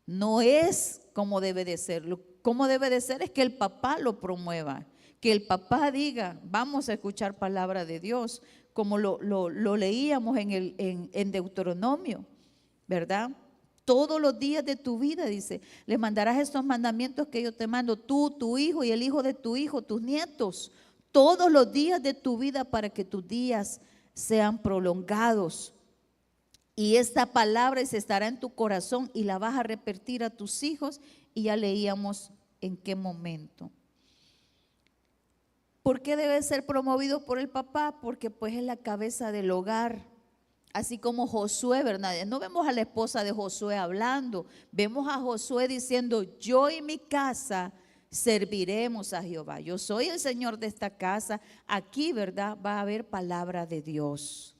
no es como debe de ser. Como debe de ser es que el papá lo promueva, que el papá diga, vamos a escuchar palabra de Dios, como lo leíamos en Deuteronomio, ¿verdad? Todos los días de tu vida, dice, le mandarás estos mandamientos que yo te mando, tú, tu hijo y el hijo de tu hijo, tus nietos, todos los días de tu vida para que tus días sean prolongados. Y esta palabra se estará en tu corazón y la vas a repetir a tus hijos. Y ya leíamos en qué momento. ¿Por qué debe ser promovido por el papá? Porque pues es la cabeza del hogar. Así como Josué, ¿verdad? No vemos a la esposa de Josué hablando, vemos a Josué diciendo, yo y mi casa serviremos a Jehová. Yo soy el Señor de esta casa. Aquí, ¿verdad? Va a haber palabra de Dios.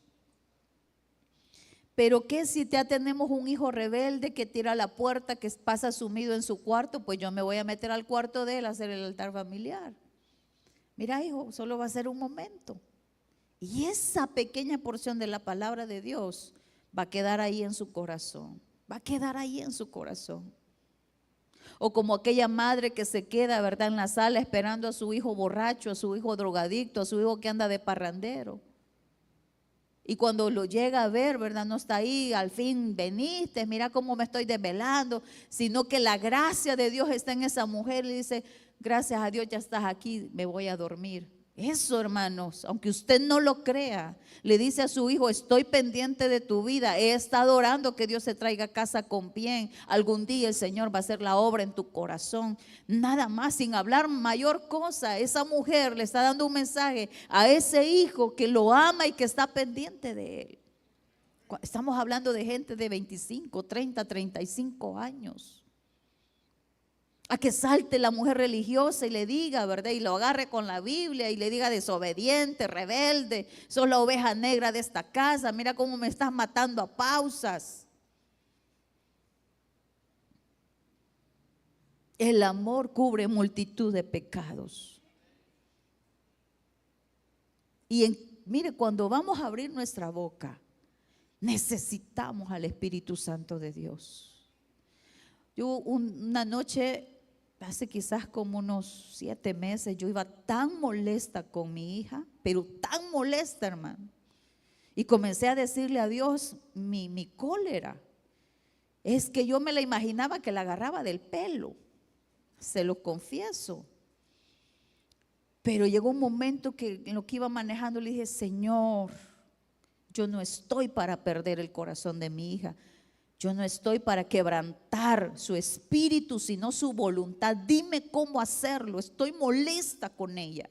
Pero ¿qué si ya tenemos un hijo rebelde que tira la puerta, que pasa sumido en su cuarto? Pues yo me voy a meter al cuarto de él a hacer el altar familiar. Mira, hijo, solo va a ser un momento. Y esa pequeña porción de la palabra de Dios va a quedar ahí en su corazón. Va a quedar ahí en su corazón. O como aquella madre que se queda, ¿verdad?, en la sala esperando a su hijo borracho, a su hijo drogadicto, a su hijo que anda de parrandero. Y cuando lo llega a ver, ¿verdad?, no está ahí, al fin veniste, mira cómo me estoy desvelando, sino que la gracia de Dios está en esa mujer. Le dice, gracias a Dios ya estás aquí, me voy a dormir. Eso, hermanos, aunque usted no lo crea, le dice a su hijo, estoy pendiente de tu vida, he estado orando que Dios se traiga a casa con bien, algún día el Señor va a hacer la obra en tu corazón. Nada más, sin hablar mayor cosa, esa mujer le está dando un mensaje a ese hijo que lo ama y que está pendiente de él. Estamos hablando de gente de 25, 30, 35 años. A que salte la mujer religiosa y le diga, ¿verdad? Y lo agarre con la Biblia y le diga desobediente, rebelde, sos la oveja negra de esta casa, mira cómo me estás matando a pausas. El amor cubre multitud de pecados. Y mire, cuando vamos a abrir nuestra boca, necesitamos al Espíritu Santo de Dios. Yo una noche, hace quizás como unos 7 meses, yo iba tan molesta con mi hija, pero tan molesta, hermano. Y comencé a decirle a Dios mi cólera. Es que yo me la imaginaba que la agarraba del pelo, se lo confieso. Pero llegó un momento que en lo que iba manejando le dije, Señor, yo no estoy para perder el corazón de mi hija. Yo no estoy para quebrantar su espíritu, sino su voluntad. Dime cómo hacerlo. Estoy molesta con ella.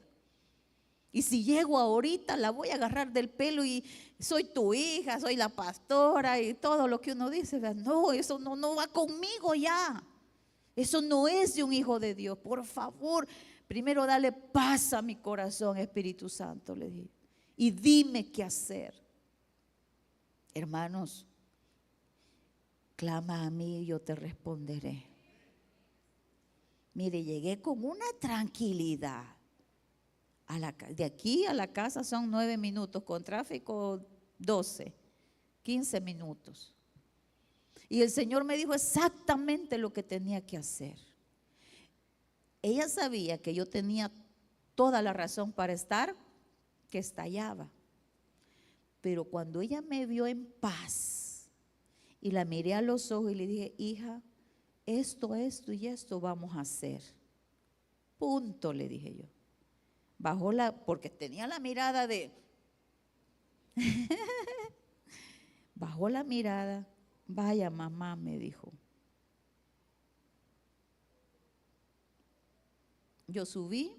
Y si llego ahorita, la voy a agarrar del pelo y soy tu hija, soy la pastora y todo lo que uno dice. No, eso no va conmigo ya. Eso no es de un hijo de Dios. Por favor, primero dale paz a mi corazón, Espíritu Santo, le dije. Y dime qué hacer. Hermanos, clama a mí y yo te responderé. Mire, llegué con una tranquilidad. De aquí a la casa son 9 minutos, con tráfico 12, 15 minutos. Y el Señor me dijo exactamente lo que tenía que hacer. Ella sabía que yo tenía toda la razón para estar, que estallaba. Pero cuando ella me vio en paz, y la miré a los ojos y le dije, hija, esto y esto vamos a hacer. Punto, le dije yo. Bajó porque tenía la mirada de, bajó la mirada, vaya mamá, me dijo. Yo subí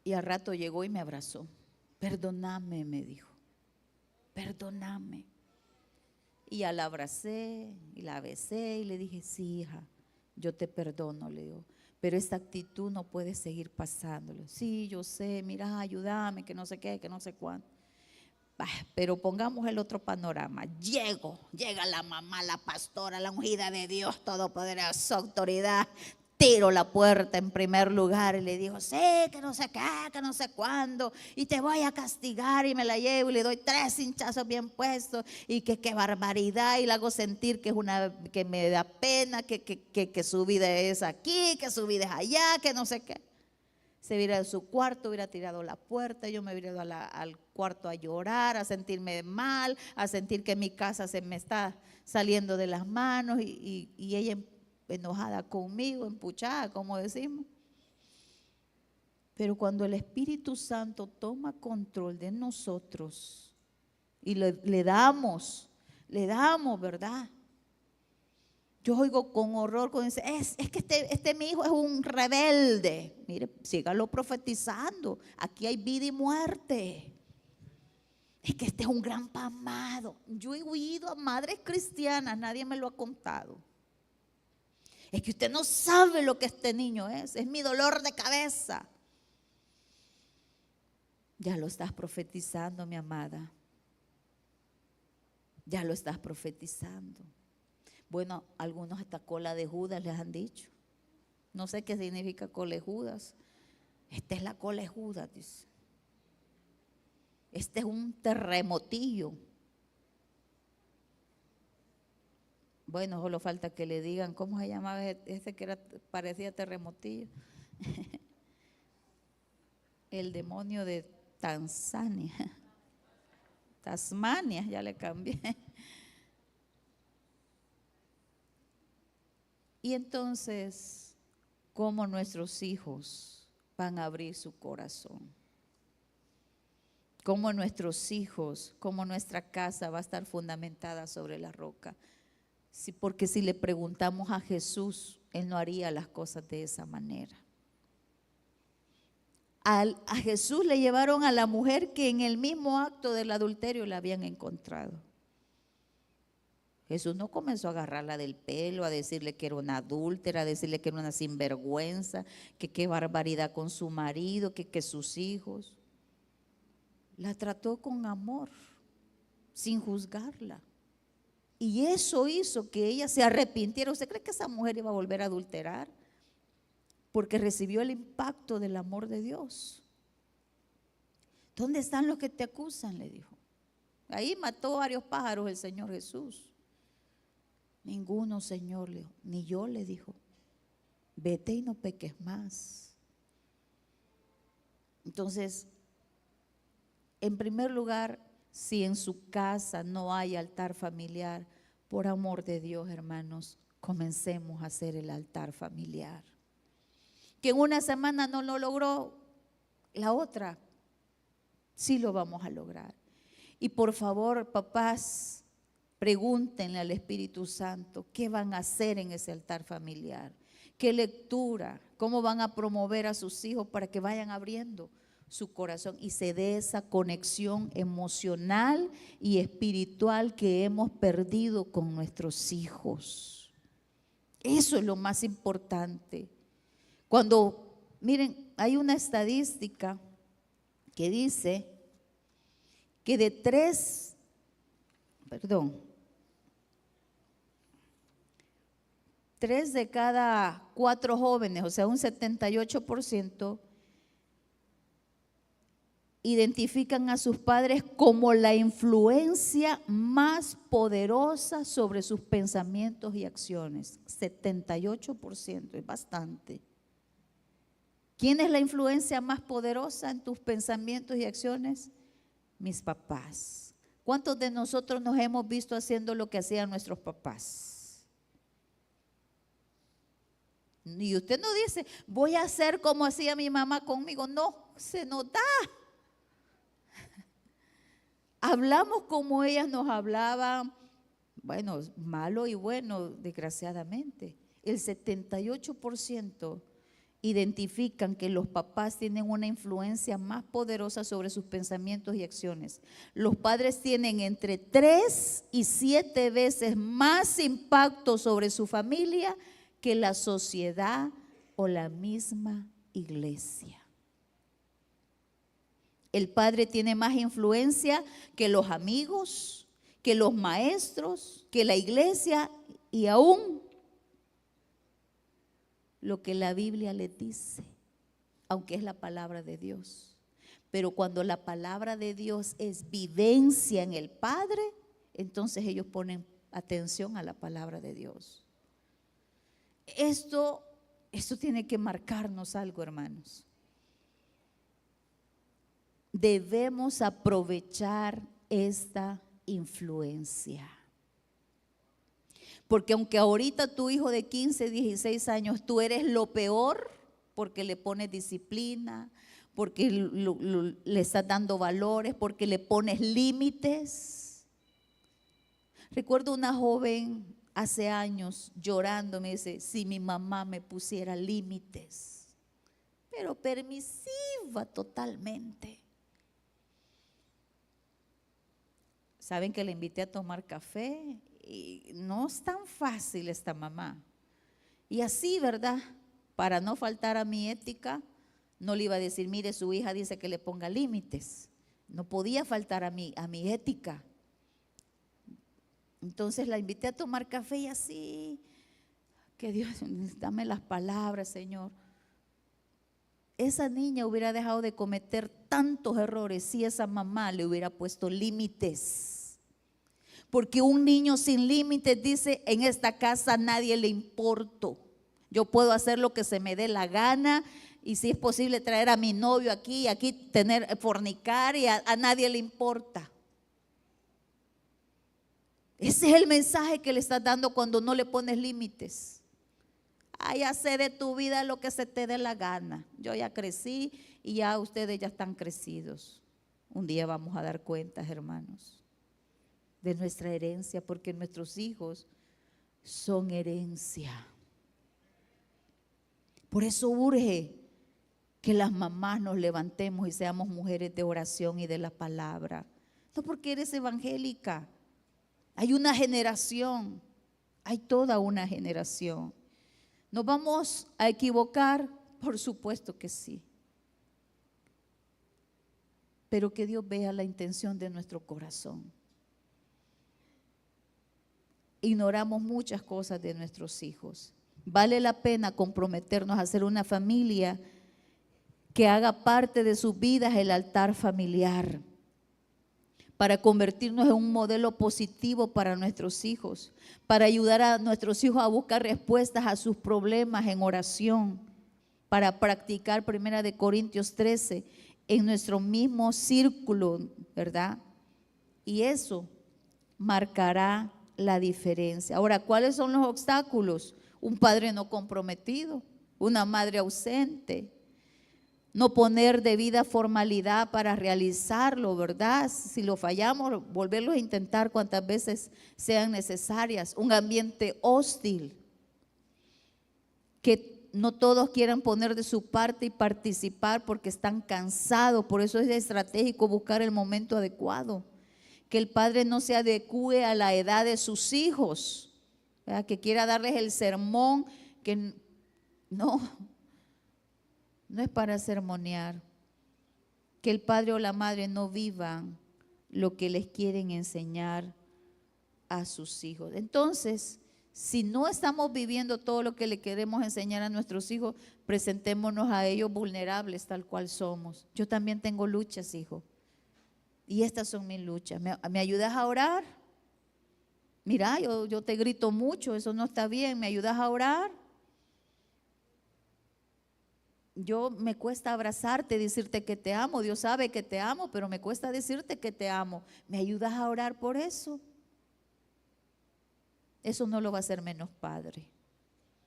y al rato llegó y me abrazó. Perdóname, me dijo, perdóname. Y ya la abracé y la besé y le dije, sí, hija, yo te perdono, le digo, pero esta actitud no puede seguir pasándolo. Sí, yo sé, mira, ayúdame, que no sé qué, que no sé cuánto. Pero pongamos el otro panorama. Llega la mamá, la pastora, la ungida de Dios, todopoderosa, autoridad, tiró la puerta en primer lugar y le dijo, sí, que no sé qué, que no sé cuándo, y te voy a castigar, y me la llevo y le doy 3 hinchazos bien puestos, y que qué barbaridad, y le hago sentir que me da pena, que su vida es aquí, que su vida es allá, que no sé qué. Se hubiera ido a su cuarto, hubiera tirado la puerta, yo me hubiera ido al cuarto a llorar, a sentirme mal, a sentir que mi casa se me está saliendo de las manos, y ella enojada conmigo, empuchada, como decimos. Pero cuando el Espíritu Santo toma control de nosotros y le damos, ¿verdad? Yo oigo con horror cuando dice, es que este mi hijo es un rebelde. Mire, sígalo profetizando. Aquí hay vida y muerte. Es que este es un gran pamado. Yo he oído a madres cristianas, nadie me lo ha contado. Es que usted no sabe lo que este niño es mi dolor de cabeza. Ya lo estás profetizando, mi amada. Ya lo estás profetizando. Bueno, algunos hasta cola de Judas les han dicho. No sé qué significa cola de Judas. Esta es la cola de Judas, dice. Este es un terremotillo. Bueno, solo falta que le digan, ¿cómo se llamaba ese que parecía terremotillo? El demonio de Tanzania. Tasmania, ya le cambié. Y entonces, ¿cómo nuestros hijos van a abrir su corazón? ¿Cómo nuestros hijos, cómo nuestra casa va a estar fundamentada sobre la roca? Sí, porque si le preguntamos a Jesús, Él no haría las cosas de esa manera. A Jesús le llevaron a la mujer que en el mismo acto del adulterio la habían encontrado. Jesús no comenzó a agarrarla del pelo, a decirle que era una adúltera, a decirle que era una sinvergüenza, que qué barbaridad con su marido, que sus hijos. La trató con amor, sin juzgarla. Y eso hizo que ella se arrepintiera. ¿Usted cree que esa mujer iba a volver a adulterar? Porque recibió el impacto del amor de Dios. ¿Dónde están los que te acusan?, le dijo. Ahí mató varios pájaros el Señor Jesús. Ninguno, Señor, le dijo. Ni yo, le dijo. Vete y no peques más. Entonces, en primer lugar, si en su casa no hay altar familiar, por amor de Dios, hermanos, comencemos a hacer el altar familiar. Que en una semana no lo logró, la otra sí lo vamos a lograr. Y por favor, papás, pregúntenle al Espíritu Santo qué van a hacer en ese altar familiar, qué lectura, cómo van a promover a sus hijos para que vayan abriendo su corazón y se dé esa conexión emocional y espiritual que hemos perdido con nuestros hijos. Eso es lo más importante. Cuando, miren, hay una estadística que dice que de 3 de cada 4 jóvenes, o sea, un 78%, identifican a sus padres como la influencia más poderosa sobre sus pensamientos y acciones. 78%, es bastante. ¿Quién es la influencia más poderosa en tus pensamientos y acciones? Mis papás. ¿Cuántos de nosotros nos hemos visto haciendo lo que hacían nuestros papás? Y usted no dice, voy a hacer como hacía mi mamá conmigo. No, se nos da. Hablamos como ellas nos hablaban, bueno, malo y bueno, desgraciadamente. El 78% identifican que los papás tienen una influencia más poderosa sobre sus pensamientos y acciones. Los padres tienen entre 3 y 7 veces más impacto sobre su familia que la sociedad o la misma iglesia. El padre tiene más influencia que los amigos, que los maestros, que la iglesia y aún lo que la Biblia les dice, aunque es la palabra de Dios. Pero cuando la palabra de Dios es vivencia en el Padre, entonces ellos ponen atención a la palabra de Dios. Esto tiene que marcarnos algo, hermanos. Debemos aprovechar esta influencia. Porque aunque ahorita tu hijo de 15, 16 años, tú eres lo peor, porque le pones disciplina, porque le estás dando valores, porque le pones límites. Recuerdo una joven hace años llorando, me dice, si mi mamá me pusiera límites, pero permisiva totalmente. Saben que le invité a tomar café y no es tan fácil esta mamá. Y así, ¿verdad? Para no faltar a mi ética, no le iba a decir, mire, su hija dice que le ponga límites. No podía faltar a mi ética. Entonces la invité a tomar café y así, que Dios, dame las palabras, Señor. Esa niña hubiera dejado de cometer tantos errores si esa mamá le hubiera puesto límites. Porque un niño sin límites dice, en esta casa a nadie le importo. Yo puedo hacer lo que se me dé la gana y si es posible traer a mi novio aquí fornicar y a nadie le importa. Ese es el mensaje que le estás dando cuando no le pones límites. Ay, hacer de tu vida lo que se te dé la gana. Yo ya crecí y ya ustedes ya están crecidos. Un día vamos a dar cuentas, hermanos, de nuestra herencia, porque nuestros hijos son herencia. Por eso urge que las mamás nos levantemos y seamos mujeres de oración y de la palabra. No porque eres evangélica. Hay una generación, hay toda una generación. ¿Nos vamos a equivocar? Por supuesto que sí. Pero que Dios vea la intención de nuestro corazón. Ignoramos muchas cosas de nuestros hijos. Vale la pena comprometernos a hacer una familia que haga parte de sus vidas el altar familiar, para convertirnos en un modelo positivo para nuestros hijos, para ayudar a nuestros hijos a buscar respuestas a sus problemas en oración, para practicar 1 Corintios 13 en nuestro mismo círculo, ¿verdad? Y eso marcará la diferencia. Ahora, ¿cuáles son los obstáculos? Un padre no comprometido, una madre ausente, no poner debida formalidad para realizarlo, ¿verdad? Si lo fallamos, volverlo a intentar cuantas veces sean necesarias. Un ambiente hostil, que no todos quieran poner de su parte y participar porque están cansados. Por eso es estratégico buscar el momento adecuado. Que el padre no se adecue a la edad de sus hijos, ¿verdad? Que quiera darles el sermón, que no es para sermonear. Que el padre o la madre no vivan lo que les quieren enseñar a sus hijos. Entonces, si no estamos viviendo todo lo que le queremos enseñar a nuestros hijos, presentémonos a ellos vulnerables tal cual somos. Yo también tengo luchas, hijo. Y estas son mis luchas. ¿Me ayudas a orar? Mira, yo te grito mucho, eso no está bien. ¿Me ayudas a orar? Me cuesta abrazarte, decirte que te amo. Dios sabe que te amo, pero me cuesta decirte que te amo. ¿Me ayudas a orar por eso? Eso no lo va a hacer menos padre.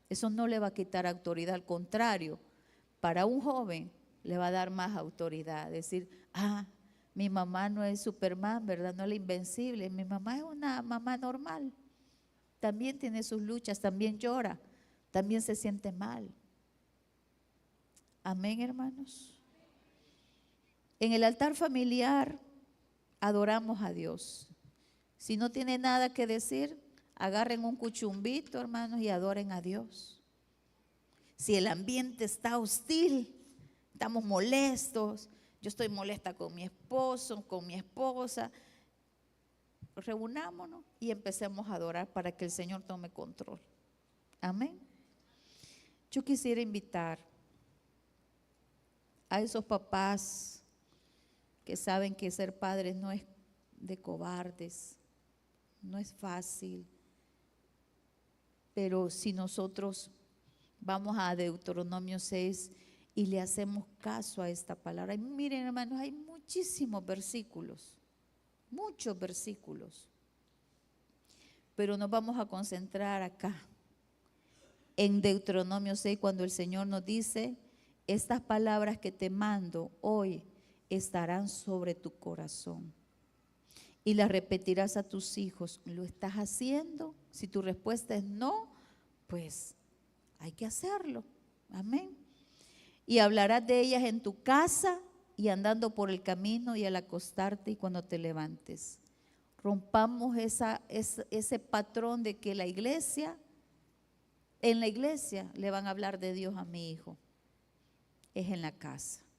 Eso no le va a quitar autoridad. Al contrario, para un joven le va a dar más autoridad. Decir, mi mamá no es Superman, ¿verdad? No es la invencible. Mi mamá es una mamá normal. También tiene sus luchas, también llora, también se siente mal. Amén, hermanos. En el altar familiar adoramos a Dios. Si no tiene nada que decir, agarren un cuchumbito, hermanos, y adoren a Dios. Si el ambiente está hostil, estamos molestos, yo estoy molesta con mi esposo, con mi esposa, reunámonos y empecemos a adorar para que el Señor tome control. Amén. Yo quisiera invitar a esos papás que saben que ser padres no es de cobardes, no es fácil, pero si nosotros vamos a Deuteronomio 6 y le hacemos caso a esta palabra, y miren hermanos, hay muchísimos versículos, muchos versículos, pero nos vamos a concentrar acá en Deuteronomio 6 cuando el Señor nos dice: estas palabras que te mando hoy estarán sobre tu corazón y las repetirás a tus hijos. ¿Lo estás haciendo? Si tu respuesta es no, pues hay que hacerlo. Amén. Y hablarás de ellas en tu casa y andando por el camino y al acostarte y cuando te levantes. Rompamos ese patrón de que en la iglesia le van a hablar de Dios a mi hijo. Es en la casa.